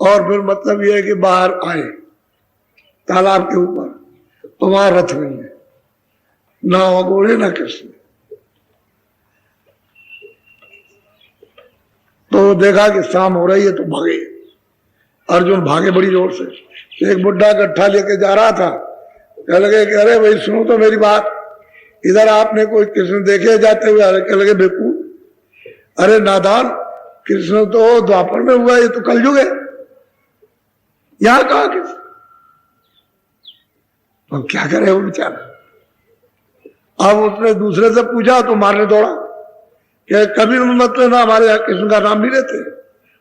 और फिर मतलब ये है कि बाहर आए तालाब के ऊपर, तो वहां रथ नहीं है, ना घोड़े ना कृष्ण। तो देखा कि शाम हो रही है, तो भागे, अर्जुन भागे बड़ी जोर से। एक बुढ़ा गट्ठा लेके जा रहा था, कह लगे कि अरे भाई सुनो तो मेरी बात, इधर आपने कोई कृष्ण देखे जाते हुए? कह लगे बेवकूफ, अरे नादान, कृष्ण तो द्वापर में हुआ, ये तो कलयुग है, यहां कहा कृष्ण? तो क्या करे वो बेचारा। अब उसने दूसरे से पूछा तो मारने दौड़ा कि कभी मतलब ना हमारे यहाँ कृष्ण का नाम नहीं लेते,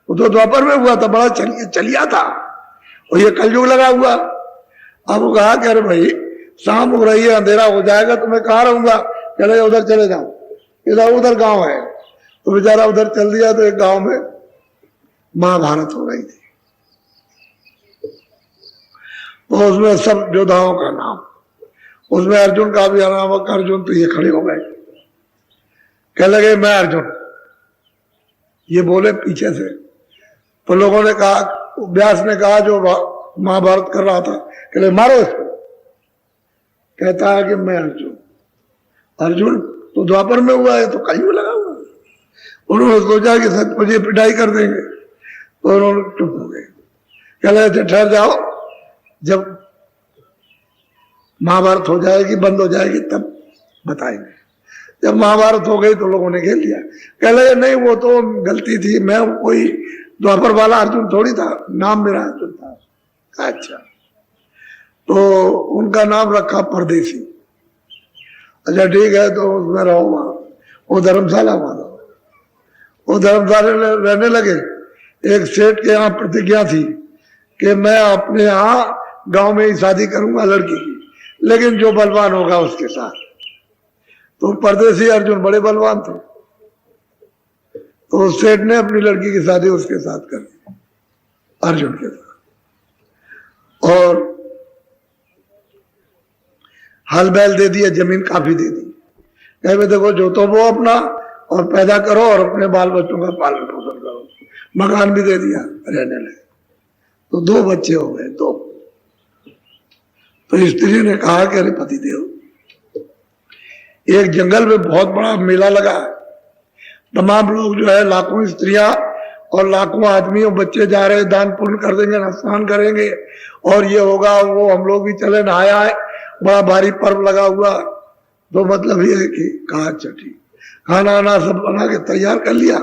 वो तो द्वापर में हुआ था, बड़ा चलिया था, और ये कलयुग लगा हुआ। अब वो कहा कि अरे भाई शाम हो रही है, अंधेरा हो जाएगा, तो मैं कहाँ रहूंगा? चले उधर चले जाओ, इधर उधर गांव है। तो बेचारा उधर चल दिया। तो एक गांव में महाभारत हो रही थी, तो उसमें सब योद्धाओं का नाम, उसमें अर्जुन का भी नाम। अर्जुन तो ये खड़े हो गए, कह लगे मैं अर्जुन, ये बोले पीछे से। तो लोगों ने कहा, व्यास ने कहा जो महाभारत कर रहा था, कहले मारो इसको। कहता है कि मैं अर्जुन। अर्जुन तो द्वापर में हुआ है, तो कलयुग लगा हुआ है। उन्होंने सोचा कि सच मुझे पिटाई कर देंगे, तो उन्होंने चुप हो गए। कहले ठहर जाओ, जब महाभारत हो जाएगी, बंद हो जाएगी, तब बताएंगे। जब महाभारत हो गई तो लोगों ने घेर लिया। कह लगे नहीं वो तो गलती थी, मैं कोई द्वापर वाला अर्जुन थोड़ी था, नाम मेरा अर्जुन था। अच्छा, तो उनका नाम रखा परदेसी। अच्छा ठीक है, तो उसमें रहो वहां, वो धर्मशाला मानो। वो धर्मशाला में रहने लगे। एक सेठ के यहाँ प्रतिज्ञा थी कि मैं अपने यहाँ गांव में ही शादी करूंगा लड़की की, लेकिन जो बलवान होगा उसके साथ। तो परदेसी अर्जुन बड़े बलवान थे, तो सेठ ने अपनी लड़की की शादी उसके साथ कर दी, अर्जुन के साथ। और हल बैल दे दिया, जमीन काफी दे दी। कहे देखो जो तो वो अपना और पैदा करो और अपने बाल बच्चों का पालन पोषण करो। मकान भी दे दिया, रहने लगे। तो 2 बच्चे हो गए, 2। तो स्त्री ने कहा कि अरे पति देव, एक जंगल में बहुत बड़ा मेला लगा है, तमाम लोग जो है, लाखों स्त्रियां और लाखों आदमी और बच्चे जा रहे, दान पुण्य कर देंगे, स्नान करेंगे और ये होगा वो, हम लोग भी चले नहाए आए, बड़ा भारी पर्व लगा हुआ। तो मतलब ये है कि कहा अच्छा ठीक, खाना वाना सब बना के तैयार कर लिया,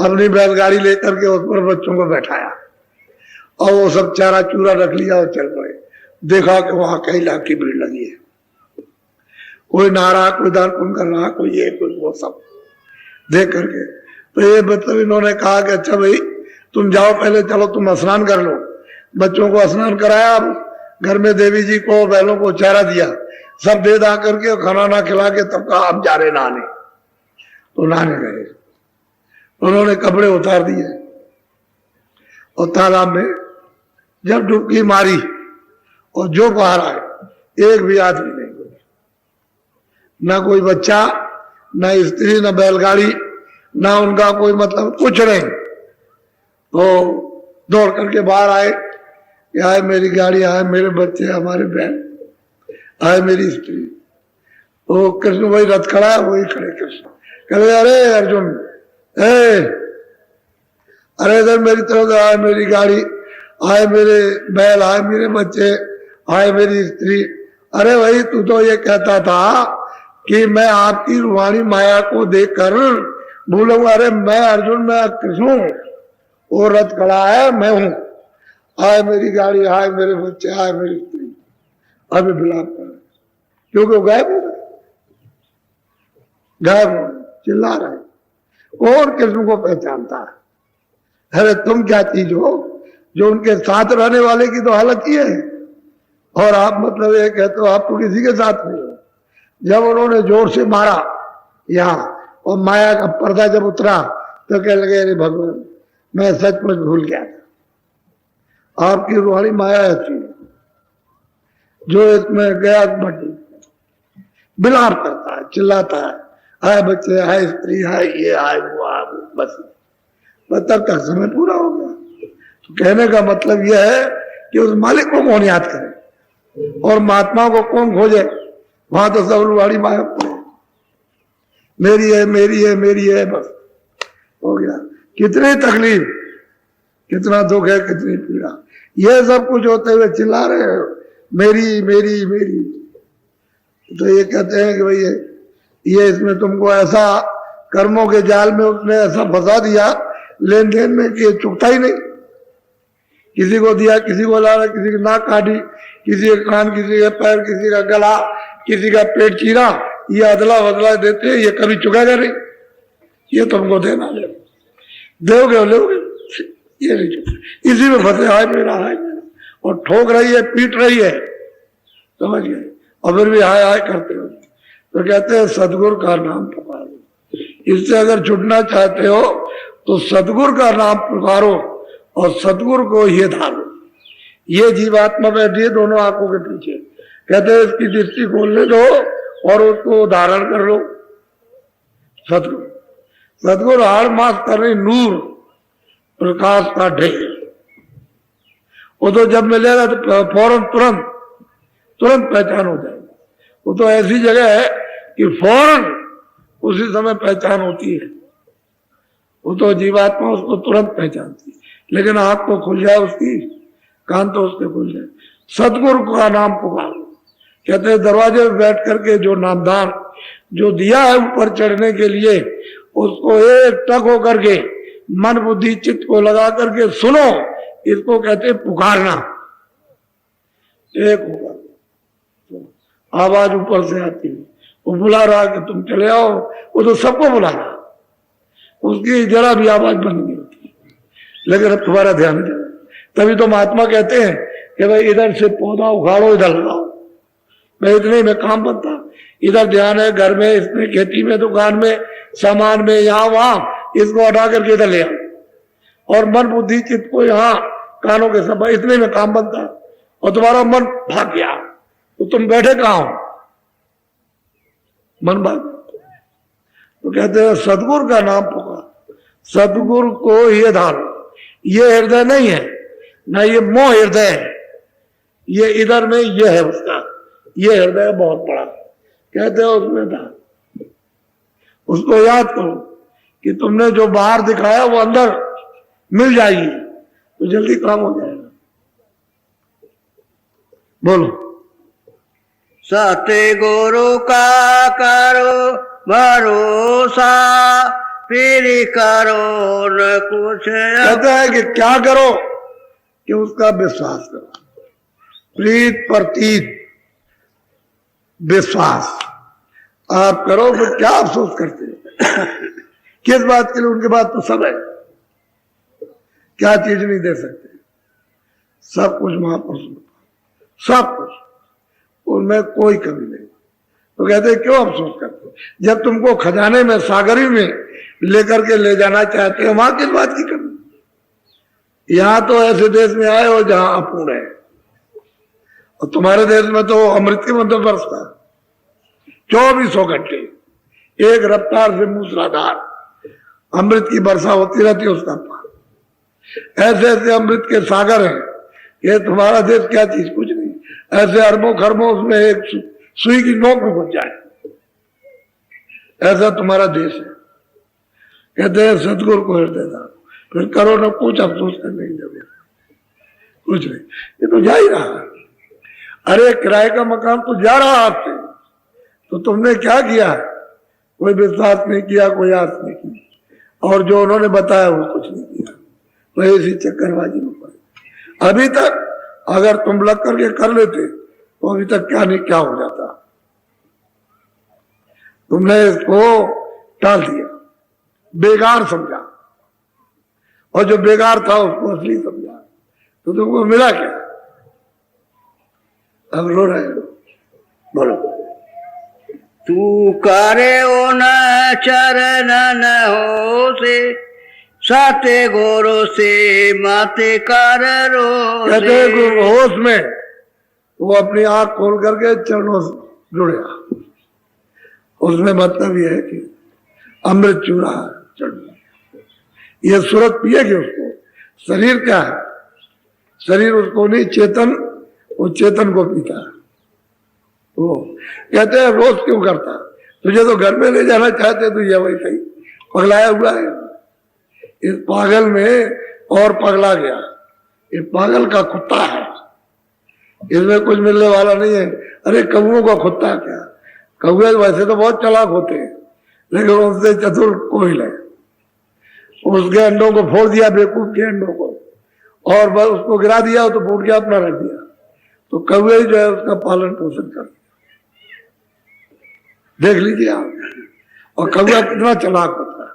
अपनी बैलगाड़ी लेकर के उस पर बच्चों को बैठाया और वो सब चारा चूरा रख लिया और चल पड़े। देखा कि वहां कई लाख की भीड़ लगी है, कोई नहा रहा, कोई दान पुण्य कर रहा, कोई ये कोई वो, सब देख करके। तो ये मतलब इन्होंने कहा कि अच्छा भाई तुम जाओ, पहले चलो तुम स्नान कर लो। बच्चों को स्नान कराया, घर में देवी जी को, बैलों को चारा दिया, सब दे दा करके खाना ना खिला के तब कहा अब जा रहे नहाने। तो नहाने गए, उन्होंने कपड़े उतार दिए और तालाब में जब डुबकी मारी और जो बाहर आए, एक भी आदमी नहीं, कोई ना, कोई बच्चा, ना स्त्री, ना बैलगाड़ी, ना उनका कोई मतलब कुछ नहीं। तो दौड़ करके बाहर आए, आए मेरी गाड़ी, आए मेरे बच्चे, हमारे बहन, आए मेरी स्त्री। तो कृष्ण भाई रथ खड़ा है, वही खड़े कृष्ण कहते अरे अर्जुन, अरे इधर मेरी तरफ आए, मेरी गाड़ी, आए मेरे बैल, आए मेरे बच्चे, आए मेरी स्त्री। अरे भाई तू तो ये कहता था कि मैं आपकी रूहानी माया को देखकर भूलूंगा। अरे मैं अर्जुन, मैं कृष्ण हूं, वो रथ खड़ा है, मैं हूं, आए मेरी गाड़ी, आए मेरे बच्चे, आए मेरी स्त्री। अभी विलाप कर रहे क्योंकि वो गायब हो गए, गायब हो गए, चिल्ला रहे। कौन कृष्ण को पहचानता है? अरे तुम क्या चीज हो जो उनके साथ रहने वाले की तो हालत ये है, और आप मतलब ये कहते हो आप तो किसी के साथ नहीं हो। जब उन्होंने जोर से मारा यहाँ और माया का पर्दा जब उतरा तो कहने लगे अरे भगवान, मैं सचमुच भूल गया था, आपकी रूहानी माया ऐसी है जो इसमें गया बटी बिलाप करता है, चिल्लाता है, हाय बच्चे, हाय स्त्री, हाय ये, हाय वो, हाय वो, बस तब तक समय पूरा हो गया। तो कहने का मतलब यह है कि उस मालिक को कौन याद करे और महात्माओं को कौन खोजे। वहां तो सब रूहानी माया मेरी है, मेरी है, मेरी है, बस हो गया। कितनी तकलीफ, कितना दुख है, कितनी पीड़ा, ये सब कुछ होते हुए चिल्ला रहे हो मेरी मेरी मेरी। तो ये कहते हैं कि भाई ये इसमें तुमको ऐसा कर्मों के जाल में उसने ऐसा फंसा दिया लेन देन में कि चुकता ही नहीं। किसी को दिया, किसी को ला, किसी की नाक काटी, किसी का कान, किसी का पैर, किसी का गला, किसी का पेट चीरा, ये अदला बदला देते, ये कभी चुकाएगा नहीं, ये तुमको देना ले दोगे, लोगे, ये नहीं चुका, इसी में फंसे, हाय मेरा, हाय मेरा, और ठोक रही है, पीट रही है, समझ गए, और फिर भी हाय हाय करते हो। तो कहते हैं सदगुरु का नाम पुकारो। इससे अगर छुटना चाहते हो तो सदगुरु का नाम पुकारो और सदगुरु को ये धारो। ये जीवात्मा बैठी है दोनों आंखों के पीछे, कहते हैं इसकी दृष्टि खोलने दो और उसको धारण कर लो। सदगुरु, सदगुरु हर मास कर रही नूर प्रकाश का ढेर, वो तो जब मिलेगा तो फौरन तुरंत पहचान हो जाएगी। वो तो ऐसी जगह है कि फौरन उसी समय पहचान होती है। वो तो जीवात्मा उसको तुरंत पहचानती है, लेकिन आंख तो खुल जाए उसकी, कान तो उसके खुल जाए। सदगुरु का नाम पुकारो। कहते हैं दरवाजे पर बैठ करके जो नामदान जो दिया है ऊपर चढ़ने के लिए, उसको एक टक हो करके मन बुद्धि चित्त को लगा करके सुनो, इसको कहते हैं पुकारना। एक होगा आवाज ऊपर से आती है, वो बुला रहा कि तुम चले आओ, वो तो सबको बुला रहा, उसकी जरा भी आवाज बंद नहीं होती। लेकिन अब तुम्हारा ध्यान नहीं जाए, तभी तो महात्मा कहते हैं कि भाई इधर से पौधा उखाड़ो इधर लगाओ, मैं इतने में काम बनता। इधर ध्यान है, घर में, इसमें, खेती में, दुकान में, सामान में, यहाँ वहां, इसको हटा करके इधर ले आओ, और मन बुद्धि चित्त को यहाँ कानों के सब, इतने में काम बनता। और तुम्हारा मन भाग गया तो तुम बैठे कहाँ हो, मन भाग। तो कहते हैं सदगुरु का नाम पुकार, सदगुरु को ये धारो, ये हृदय नहीं है ना, ये मोह हृदय है, ये इधर में ये है उसका, ये हृदय बहुत बड़ा, कहते हैं उसमें था। उसको याद करो कि तुमने जो बाहर दिखाया वो अंदर मिल जाएगी तो जल्दी काम हो जाएगा। बोलो। सतगुरु का करो भरोसा, फिर करो न कुछ। कहता है कि क्या करो, कि उसका विश्वास करो, प्रीत प्रतीत विश्वास आप करो। फिर क्या अफसोस करते हो किस बात के लिए, उनके बाद तो सब है, क्या चीज नहीं दे सकते, सब कुछ महापुरुष, सब कुछ, उनमें कोई कमी नहीं। तो कहते हैं क्यों अफसोस करते हो, जब तुमको खजाने में, सागरी में लेकर के ले जाना चाहते हो, वहां किस बात की कमी। यहां तो ऐसे देश में आए हो जहां अपूर्ण है, और तुम्हारे देश में तो अमृत की मध्य बरसता 2400 घंटे एक रफ्तार से मूसलाधार अमृत की वर्षा होती रहती है उसका पार। ऐसे ऐसे अमृत के सागर हैं, ये तुम्हारा देश क्या चीज, कुछ नहीं। ऐसे अरबों खरबों उसमें एक सुई की नोक में घुस जाए, ऐसा तुम्हारा देश है। कहते हैं सतगुरु को हृदय दान, फिर करो ना कुछ अफसोस करने की जरूरत, कुछ नहीं, ये तो जा ही रहा है। अरे किराए का मकान तो जा रहा आपसे, तो तुमने क्या किया, कोई विश्वास नहीं किया, कोई आस नहीं की, और जो उन्होंने बताया वो कुछ नहीं किया, तो इसी चक्करबाजी में पड़े। अभी तक अगर तुम लग करके कर लेते तो अभी तक क्या नहीं क्या हो जाता। तुमने इसको टाल दिया, बेकार समझा, और जो बेकार था उसको असली समझा, तो तुमको मिला क्या, अब रो रहे हो। बोलो। तू करे ओ न चरण न हो से, साते गुरु से माते कर रो। कहते हैं गुरु होश में वो अपनी आंख खोल करके चरणों से जुड़ गया, उसमें मतलब ये है कि अमृत चूरा चढ़, ये सूरत पिएगी उसको। शरीर क्या है, शरीर उसको नहीं, चेतन, वो चेतन को पीता है। वो कहते हैं रोज क्यों करता, तुझे तो घर में ले जाना चाहते, तो ये वही सही पगलाया हुआ है। इस पागल में और पगला गया, ये पागल का कुत्ता है, इसमें कुछ मिलने वाला नहीं है। अरे कौओं का कुत्ता क्या, कौए वैसे तो बहुत चालाक होते हैं, लेकिन उनसे चतुर कोई है। उसके अंडों को फोड़ दिया, बेवकूफ के अंडों को, और बस उसको गिरा दिया तो फूट के अपना रख दिया, तो कौए ही जो है उसका पालन पोषण कर, देख लीजिए आप। और कौआ कितना चालाक होता है,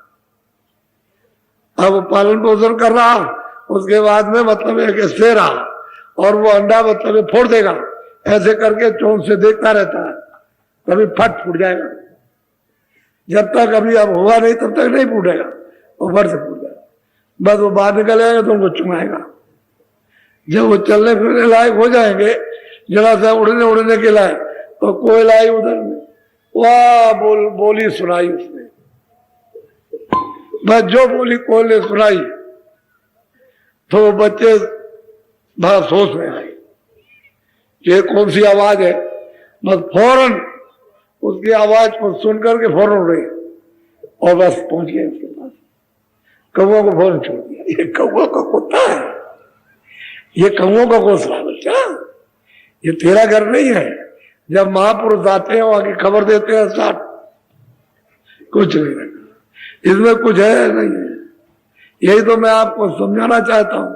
अब वो पालन पोषण कर रहा, उसके बाद में मतलब एक शेर आ, और वो अंडा मतलब फोड़ देगा, ऐसे करके चोंच से देखता रहता है, कभी फट फूट जाएगा। जब तक अभी अब हुआ नहीं तब तक नहीं फूटेगा, ऊपर से फूट जाएगा, बस वो बाहर निकलेगा तो उनको चुमाएगा। जब वो चलने फिरने लायक हो जाएंगे, जरा सा उड़ने के लायक, तो कोयल आई उधर में, वाह बोली सुनाई उसने, बस जो बोली कोयल ने सुनाई, तो बच्चे बड़ा सोच में आए ये कौन सी आवाज है, बस फौरन उसकी आवाज को सुन करके फौरन उड़े, और बस पहुंच गए उसके पास। कौओं को फौरन छोड़ दिया, ये कौओं का कुत्ता है, ये कौओं का घोंसला बच्चा, ये तेरा घर नहीं है। जब महापुरुष आते हैं वहां की खबर देते हैं, साथ कुछ नहीं रखा, इसमें कुछ है नहीं है। यही तो मैं आपको समझाना चाहता हूं,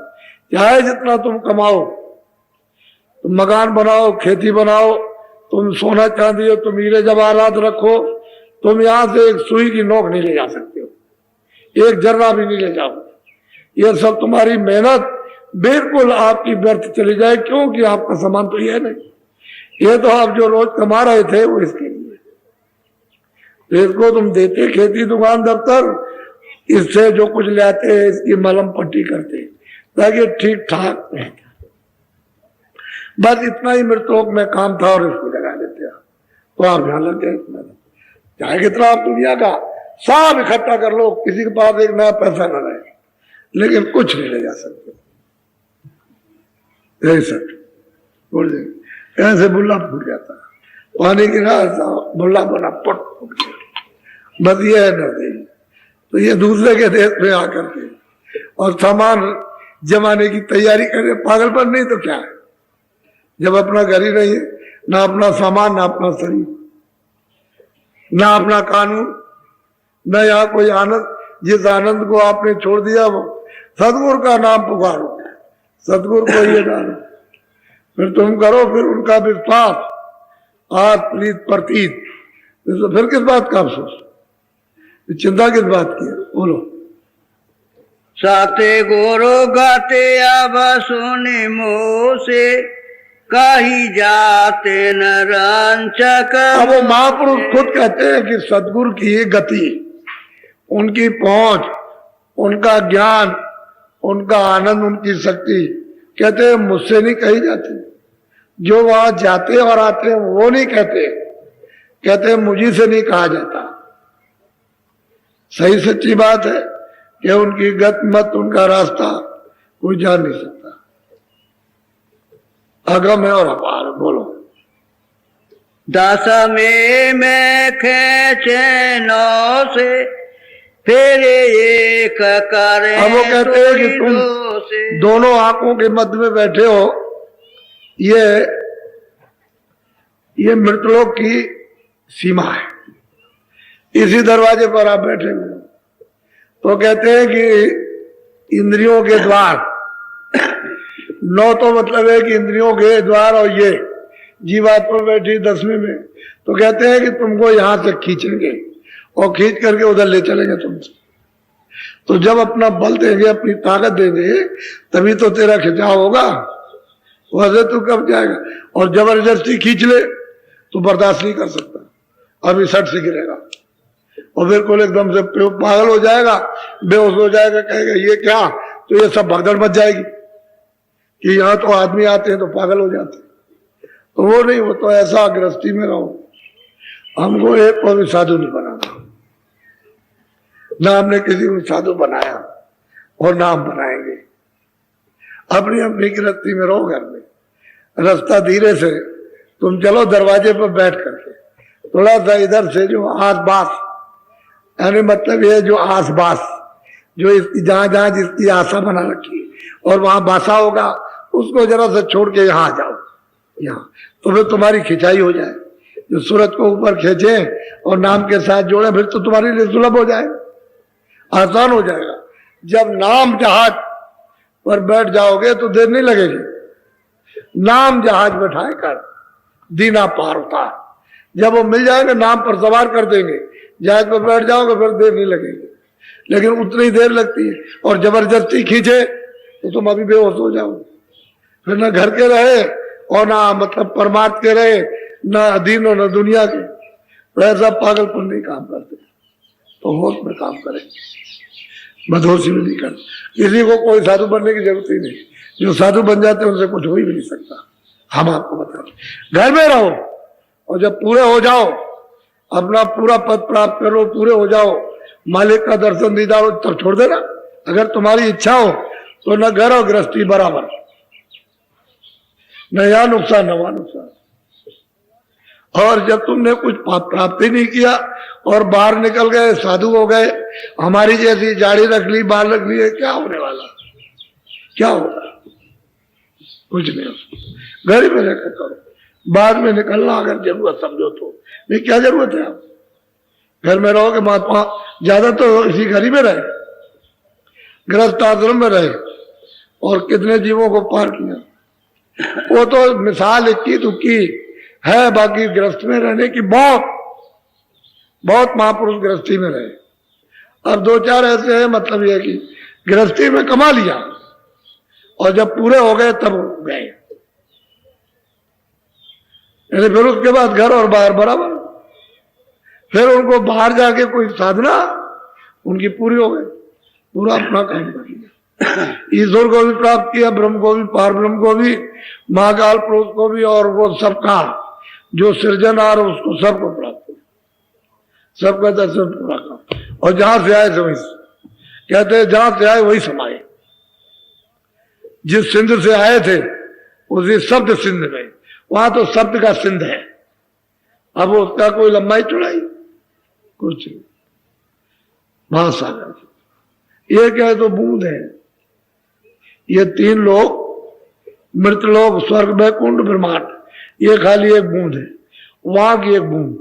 चाहे जितना तुम कमाओ, तुम मकान बनाओ, खेती बनाओ, तो तुम सोना चांदी हो, तुम हीरे जवाहरात रखो, तुम यहां से एक सुई की नोक नहीं ले जा सकते हो, एक जर्रा भी नहीं ले जाओ। ये सब तुम्हारी मेहनत बिल्कुल आपकी व्यर्थ चली जाए, क्योंकि आपका सामान तो ये नहीं। ये तो आप जो रोज कमा रहे थे वो इसके लिए, तो इसको तुम देते खेती दुकान दफ्तर, इससे जो कुछ ले आते हैं इसकी मलम पट्टी करते ताकि ठीक ठाक रहता। बस इतना ही मृतलोक में काम था और इसको लगा देते हैं, तो आप ध्यान लग गए इसमें। चाहे कितना आप दुनिया का सब इकट्ठा कर लो, किसी के पास एक नया पैसा न रहे, लेकिन कुछ नहीं ले जा सकते। यही सब बोल दे, ऐसे बुल्ला फूट जाता, पानी गिरा बुल्ला बना पट फूट गया। बस ये है नजदीक। तो ये दूसरे के देश में आकर के और सामान जमाने की तैयारी करे, पागलपन नहीं तो क्या है? जब अपना घर ही नहीं है, ना अपना सामान, ना अपना शरीर, ना अपना कानून, ना यहाँ कोई आनंद। जिस आनंद को आपने छोड़ दिया वो सदगुरु का नाम पुकारो, सदगुरु को ये डालो, फिर तुम करो फिर उनका विश्वास, आस प्रीत प्रतीत, तो फिर किस बात का अफसोस, चिंता किस बात की है? बोलो। साते गोरो गाते अब सुने मोह से, काही जाते न रंचक। अब वो महापुरुष खुद कहते हैं कि सदगुरु की गति, उनकी पहुंच, उनका ज्ञान, उनका आनंद, उनकी शक्ति, कहते हैं मुझसे नहीं कही जाती। जो वहां जाते और आते हैं वो नहीं कहते, कहते हैं मुझी से नहीं कहा जाता। सही सच्ची बात है कि उनकी गत मत, उनका रास्ता कोई जान नहीं सकता। अगम है और अपार। बोलो। दस में खेचे नौ से, फिर एक करे। अब वो कहते हैं कि तुम दोनों आंखों के मध्य में बैठे हो, ये मृतलोक की सीमा है, इसी दरवाजे पर आप बैठे हुए। तो कहते हैं कि इंद्रियों के द्वार, नौ तो मतलब है कि इंद्रियों के द्वार, और ये जीवात्मा बैठी 10वें में, तो कहते हैं कि तुमको यहां से खींचेंगे और खींच करके उधर ले चलेंगे तुमसे। तो जब अपना बल देंगे, अपनी ताकत देंगे, तभी तो तेरा खिंचाव होगा, वैसे तू कब जाएगा? और जबरदस्ती खींच ले तो बर्दाश्त नहीं कर सकता, अभी सट से गिरेगा और बिल्कुल एकदम से पागल हो जाएगा, बेहोश हो जाएगा, कहेगा ये क्या, तो ये सब भगदड़ मच जाएगी कि यहाँ तो आदमी आते हैं तो पागल हो जाते हैं। तो वो नहीं, वो तो ऐसा गृहस्थी में रहो। हमको एक को भी साधु नहीं बनाना, ना हमने किसी को साधु बनाया और ना हम बनाएंगे। अपनी अपनी गृहस्थी में रहो, घर में रास्ता धीरे से तुम चलो, दरवाजे पर बैठ करके थोड़ा सा इधर से जो आस पास, यानी मतलब ये जो आस पास, जो इसकी जहां जहां जिसकी आशा बना रखी और वहां बासा होगा, उसको जरा सा छोड़ के यहाँ आ जाओ, यहाँ तो फिर तुम्हारी खिंचाई हो जाए। जो सूरज को ऊपर खींचे और नाम के साथ जोड़े, फिर तो तुम्हारे लिए सुलभ हो जाए, आसान हो जाएगा। जब नाम जहाज पर बैठ जाओगे तो देर नहीं लगेगी। नाम जहाज बैठाए कर दीना पार होता है। जब वो मिल जाएंगे, नाम पर सवार कर देंगे, जहाज पर बैठ जाओगे, फिर देर नहीं लगेगी। लेकिन उतनी देर लगती है, और जबरदस्ती खींचे तो तुम अभी बेहोश हो जाओगे। फिर न घर के रहे और ना मतलब परमार्थ के रहे, ना अधीन और न दुनिया के, तो ऐसा पागलपन नहीं काम करते। तो होश में काम करें, बदहोशी में नहीं कर। किसी को कोई साधु बनने की जरूरत ही नहीं, जो साधु बन जाते हैं उनसे कुछ हो ही भी नहीं सकता। हम आपको बता रहे, घर में रहो और जब पूरे हो जाओ, अपना पूरा पद प्राप्त करो, पूरे हो जाओ, मालिक का दर्शन दीदार हो, तब छोड़ देना। अगर तुम्हारी इच्छा हो तो न घर और गृहस्थी बराबर, न यहाँ नुकसान न वहां नुकसान। और जब तुमने कुछ प्राप्त ही नहीं किया और बाहर निकल गए, साधु हो गए, हमारी जैसी जाड़ी रख ली, बाल रख ली, क्या होने वाला, क्या होगा? कुछ नहीं। घर ही में रहकर करो, बाद में निकलना अगर जरूरत समझो तो। नहीं, क्या जरूरत है? आप घर में रहोगे, महात्मा ज्यादा तो इसी घर ही में रहे, गृहस्थ आश्रम में रहे, और कितने जीवों को पार किया। वो तो मिसाल इक्की दुक्की, है बाकी गृहस्थ में रहने की बहुत बहुत महापुरुष गृहस्थी में रहे। अब दो चार ऐसे हैं, मतलब यह कि गृहस्थी में कमा लिया और जब पूरे हो गए तब गए, यानी फिर उसके बाद घर और बाहर बराबर। फिर उनको बाहर जाके कोई साधना उनकी पूरी हो गई, पूरा अपना काम कर लिया, ईश्वर को भी प्राप्त किया, ब्रह्म को भी, पार ब्रह्म को भी, महाकाल पुरुष को भी, और वो सबका जो सृजनहार उसको सबको प्राप्त किया, सबका दर्शन पूरा काम। और जहां से आए वही कहते हैं, जहां से आए वही समाये। जिस सिंध से आए थे उसी शब्द सिंध में, वहां तो शब्द का सिंध है। अब उसका कोई लंबाई चौड़ाई कुछ नहीं, महासागर। ये क्या है, तो बूंद है। ये तीन लोग, मृतलोक, स्वर्ग, बैकुंठ, ब्रह्मांड, ये खाली एक बूंद है, वहां की एक बूंद,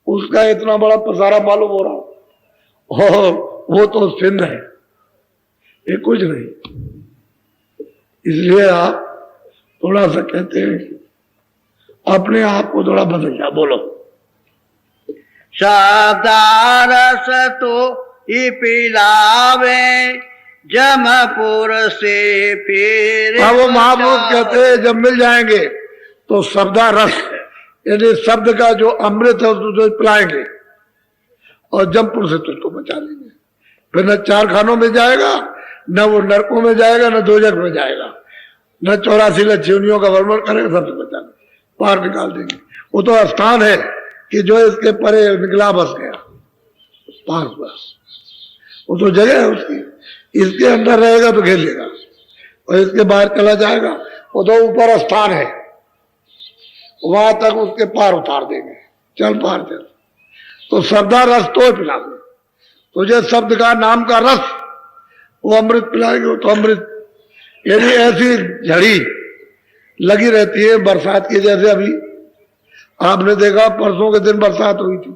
उसका इतना बड़ा पसारा मालूम हो रहा, और वो तो सिंध है, ये कुछ नहीं। इसलिए आप थोड़ा सा कहते हैं अपने आप को थोड़ा बदल जा, बोलो। शब्दारस तो ही पिलावे, जमपुर से फिर। अब वो महापुरुष कहते हैं जब मिल जाएंगे तो शब्दा रस, यानी शब्द का जो अमृत है उसको तो पिलाएंगे, और जमपुर से तुझको बचा लेंगे। फिर न चार खानों में जाएगा, न वो नरकों में जाएगा, न दोजख में जाएगा, न 84 लक्ष्योनियों का वर्णन करेगा, सबसे बचा लेंगे, पार निकाल देंगे। वो तो स्थान है कि जो इसके परे निकला बस गया, पार बस, वो तो जगह है उसकी। इसके अंदर रहेगा तो घेर लेगा, और इसके बाहर चला जाएगा, वो तो ऊपर स्थान है, वहां तक उसके पार उतार देंगे, चल पार चल। तो शब्दा रस तो पिला दे तुझे, शब्द का नाम का रस, वो अमृत पिलाएंगे, वो तो अमृत। यानी ऐसी झड़ी लगी रहती है बरसात की, जैसे अभी आपने देखा परसों के दिन बरसात हुई थी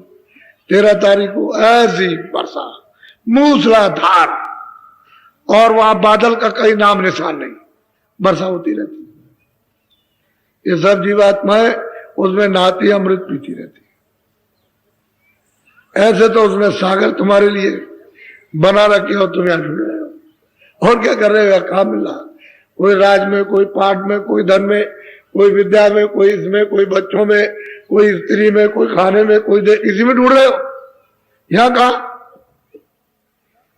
13 तारीख को, ऐसी बरसात मूसलाधार, और वहां बादल का कहीं नाम निशान नहीं, वर्षा होती रहती। ये सब जीवात्माएं उसमें नहाती, अमृत पीती रहती। ऐसे तो उसमें सागर तुम्हारे लिए बना रखे हो, तुम यहां जुड़े हो, और क्या कर रहे हो, काम मिला, कोई राज में, कोई पाठ में, कोई धन में, कोई विद्या में, कोई इसमें, कोई बच्चों में, कोई स्त्री में, कोई खाने में, कोई इसी में ढूंढ रहे हो। यहां कहा,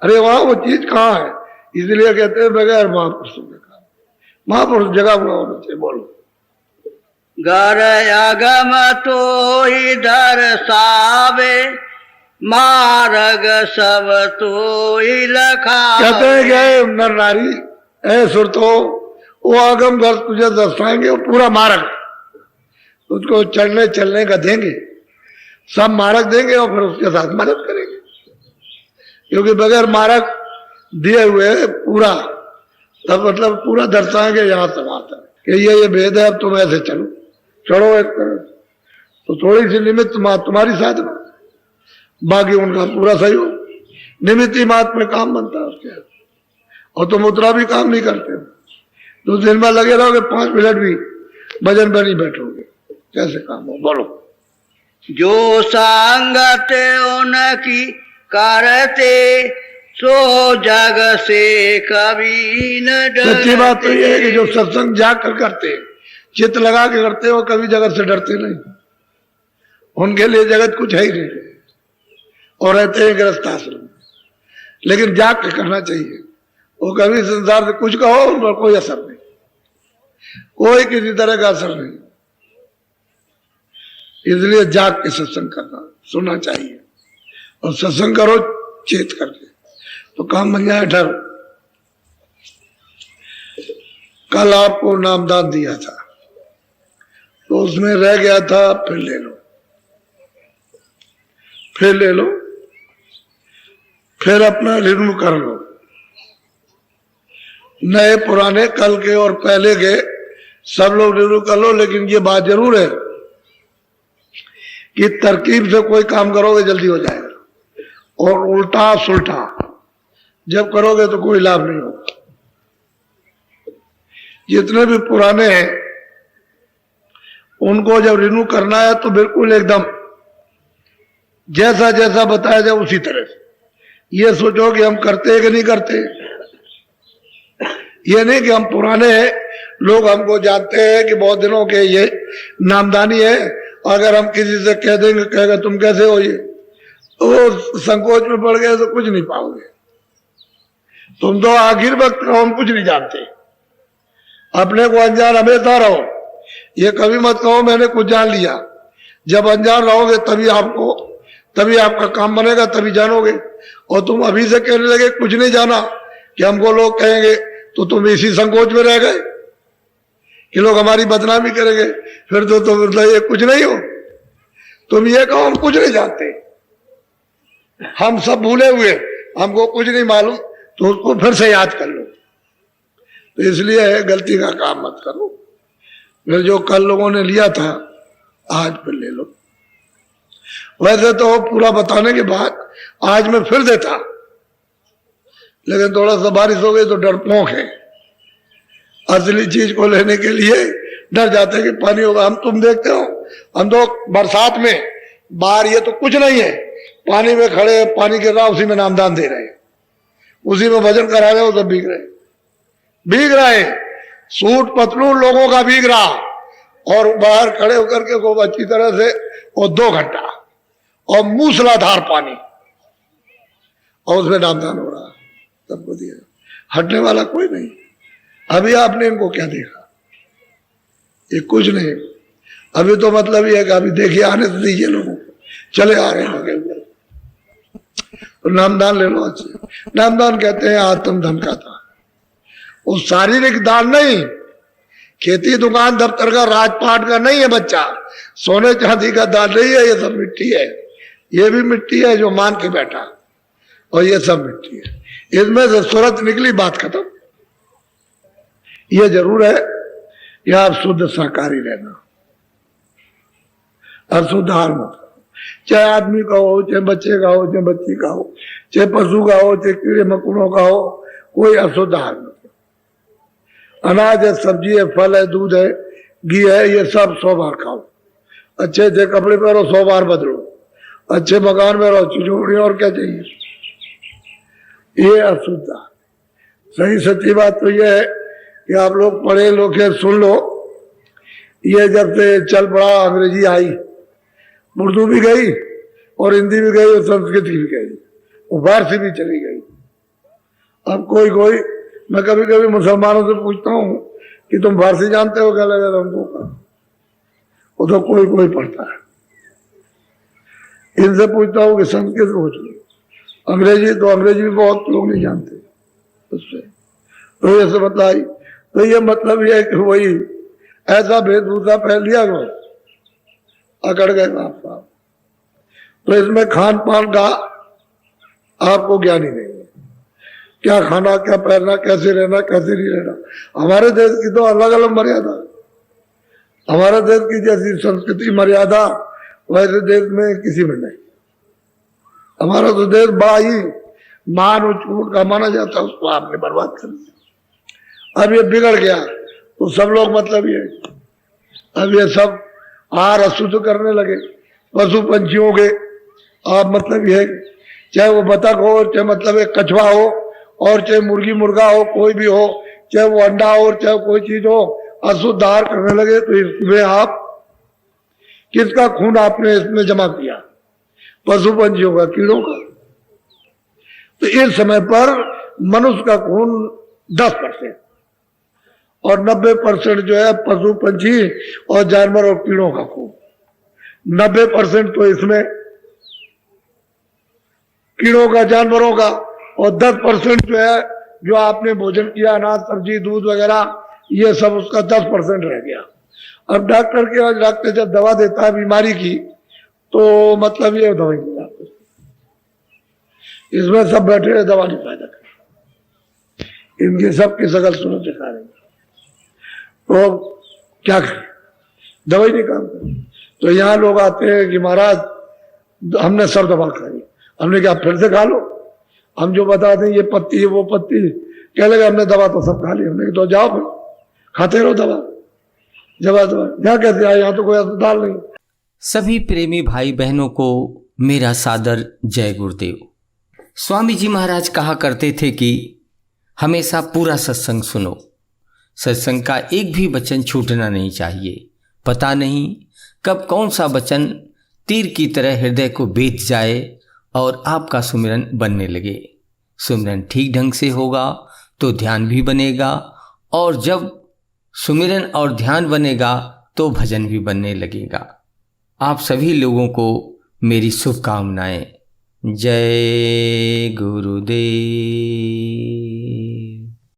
अरे वहां वो चीज कहां है? इसलिए कहते हैं बगैर महापुरुषों के काम, महापुरुष जगह हुआ होना चाहिए। बोलो। घर अगम तो ही दर्शावे, मार्ग सब तो ही लखावे। कहते हैं कि नर नारी ऐ सुरतो, वो आगम घर तुझे दर्शाएंगे, वो पूरा मार्ग तुझको चढ़ने चलने का देंगे, सब मार्ग देंगे, और फिर उसके साथ मदद करेंगे। क्योंकि बगैर मार्ग दिए हुए पूरा, तब मतलब पूरा दर्शाएंगे यहाँ से वहां तक कि ये भेद है, अब तुम ऐसे चलो, चढ़ो एक तरह, तो थोड़ी सी निमित्त तुम्हारी साधना, बाकी उनका पूरा सहयोग। निमित्त ही मात में काम बनता है उसके, और तुम उतना भी काम नहीं करते हो, तो दिन में लगे रहोगे, 5 मिनट भी भजन पर नहीं बैठोगे, कैसे काम हो? बोलो। जो संगत उनकी करते, सो जग से कभी न डरते। सच्ची बात तो ये है कि जो सत्संग जाग कर करते, चित्त लगा के करते हो, कभी जगत से डरते नहीं। उनके लिए जगत कुछ है ही नहीं, और रहते हैं गृहस्थ आश्रम, लेकिन जाग के करना चाहिए। वो कभी संसार से कुछ कहो, उन पर कोई असर नहीं, कोई किसी तरह का असर नहीं। इसलिए जाग के सत्संग करना, सुनना चाहिए, और सत्संग करो चेत करके, तो काम बन जाए। डर कल आपको नामदान दिया था, तो उसमें रह गया था, फिर ले लो, फिर ले लो, फिर अपना रिन्यू कर लो। नए पुराने कल के और पहले के सब लोग रिन्यू कर लो, लेकिन ये बात जरूर है कि तरकीब से कोई काम करोगे जल्दी हो जाएगा, और उल्टा सुल्टा जब करोगे तो कोई लाभ नहीं होगा। जितने भी पुराने हैं उनको जब रिन्यू करना है तो बिल्कुल एकदम जैसा जैसा बताया जाए उसी तरह से। ये सोचो कि हम करते हैं कि नहीं करते। ये नहीं कि हम पुराने हैं, लोग हमको जानते हैं कि बहुत दिनों के ये नामदानी है, अगर हम किसी से कह देंगे कहेगा तुम कैसे हो, ये तो संकोच में पड़ गए तो कुछ नहीं पाओगे। तुम तो आखिर वक्त कहो हम कुछ नहीं जानते, अपने को अनजान हमेशा रहो। ये कभी मत कहो मैंने कुछ जान लिया। जब अनजान रहोगे तभी आपका काम बनेगा, तभी जानोगे। और तुम अभी से कहने लगे कुछ नहीं जाना कि हमको लोग कहेंगे, तो तुम इसी संकोच में रह गए कि लोग हमारी बदनामी करेंगे, फिर तो तुम मतलब ये कुछ नहीं हो। तुम ये कहो हम कुछ नहीं जानते, हम सब भूले हुए, हमको कुछ नहीं मालूम, तो उसको फिर से याद कर लो। तो इसलिए गलती का काम मत करो। फिर जो कल लोगों ने लिया था आज फिर ले लो। वैसे तो पूरा बताने के बाद आज मैं फिर देता, लेकिन थोड़ा सा बारिश हो गई तो डरपोक है, असली चीज को लेने के लिए डर जाते हैं कि पानी होगा। हम तुम देखते हो, हम तो बरसात में बाहर, ये तो कुछ नहीं है, पानी में खड़े, पानी गिर रहा उसी में नामदान दे रहे हैं, उसी में भजन करा रहे हो, सब भीग रहे, सूट पतलून लोगों का भीग रहा, और बाहर खड़े होकर के खूब अच्छी तरह से, और 2 घंटा और मूसलाधार पानी, और उसमें नामदान हो रहा, सबको दिया, हटने वाला कोई नहीं। अभी आपने इनको क्या देखा, ये कुछ नहीं। अभी तो मतलब ये है कि अभी देखिए, आने तो दीजिए लोगों को, चले आ रहे हैं लगे हुए, तो नामदान ले लो। अच्छे नामदान कहते हैं आत्म धन का था, वो शारीरिक दान नहीं, खेती दुकान दफ्तर का राजपाट का नहीं है बच्चा, सोने चांदी का दान नहीं है, ये सब मिट्टी है, ये भी मिट्टी है जो मान के बैठा, और ये सब मिट्टी है, इसमें से सूरत निकली, बात खत्म। ये जरूर है कि आप शुद्ध शाकाहारी रहना, अशुद्ध आहार मत करो, चाहे आदमी का हो, चाहे बच्चे का हो, चाहे बच्ची का हो, चाहे पशु का हो, चाहे कीड़े मकोड़ों का हो, कोई अशुद्ध आहार मत करो। अनाज है, सब्जी है, फल है, दूध है, घी है, ये सब 100 बार खाओ। अच्छे अच्छे कपड़े पहनो, 100 बार बदलो, अच्छे मकान में रहो, चिड़ोड़ी, और क्या चाहिए। ये अशुद्ध। सही सच्ची बात तो ये है कि आप लोग पढ़े लिखे सुन लो, ये जब से चल पड़ा, अंग्रेजी आई, उर्दू भी गई और हिंदी भी गई और संस्कृत भी गई, और फारसी भी चली गई। अब कोई मैं कभी कभी मुसलमानों से पूछता हूँ कि तुम फारसी जानते हो क्या, लगा हमको का, वो तो कोई पढ़ता है। इनसे पूछता हूँ कि संस्कृत पूछ लो, अंग्रेजी भी बहुत लोग नहीं जानते उससे। तो ये सब बताई, तो ये मतलब ये है कि वही ऐसा वेशभूषा पहन लिया गो, अकड़ गए बाप साहब। तो इसमें खान पान का आपको ज्ञान ही नहीं है, क्या खाना, क्या पहनना, कैसे रहना, कैसे नहीं रहना। हमारे देश की तो अलग अलग मर्यादा, हमारे देश की जैसी संस्कृति मर्यादा वैसे देश में किसी में नहीं। हमारा तो देश बड़ा ही मान उच्च का माना जाता है, उसको आपने बर्बाद कर दिया। अब ये बिगड़ गया तो सब लोग मतलब ये, अब ये सब आहार अशुद्ध करने लगे, पशु पंछियों के। आप मतलब ये, चाहे वो बतख हो, चाहे मतलब एक कछुआ हो, और चाहे मुर्गी मुर्गा हो, कोई भी हो, चाहे वो अंडा हो, चाहे कोई चीज हो, अशुद्ध आहार करने लगे। तो इसमें आप किसका खून आपने इसमें जमा किया, पशु पंछियों का, कीड़ों का। तो इस समय पर मनुष्य का खून 10% और 90% जो है पशु पंछी और जानवर और कीड़ों का खून। 90% तो इसमें कीड़ों का, जानवरों का, और 10% जो है जो आपने भोजन किया, अनाज सब्जी दूध वगैरह, ये सब उसका 10% रह गया। अब डॉक्टर जब दवा देता है बीमारी की, तो मतलब ये दवाई नहीं आती, इसमें सब बैठे हुए दवा नहीं फायदा कर, इनकी सबकी शकल सूरत दिखा रहे, तो क्या करें, दवाई नहीं काम करे। तो यहाँ लोग आते हैं कि महाराज हमने सब दवा खाई, हमने क्या फिर से खा लो, हम जो बता दें ये पत्ती है वो पत्ती, कह लगे हमने दवा तो सब खा ली। हमने तो जाओ फिर खाते रहो दवा, जवाब यहाँ कहते हैं यहाँ तो कोई अस्पताल नहीं। सभी प्रेमी भाई बहनों को मेरा सादर जय गुरुदेव। स्वामी जी महाराज कहा करते थे कि हमेशा पूरा सत्संग सुनो, सत्संग का एक भी वचन छूटना नहीं चाहिए। पता नहीं कब कौन सा वचन तीर की तरह हृदय को बेच जाए और आपका सुमिरन बनने लगे। सुमिरन ठीक ढंग से होगा तो ध्यान भी बनेगा, और जब सुमिरन और ध्यान बनेगा तो भजन भी बनने लगेगा। आप सभी लोगों को मेरी शुभकामनाएं। जय गुरुदेव।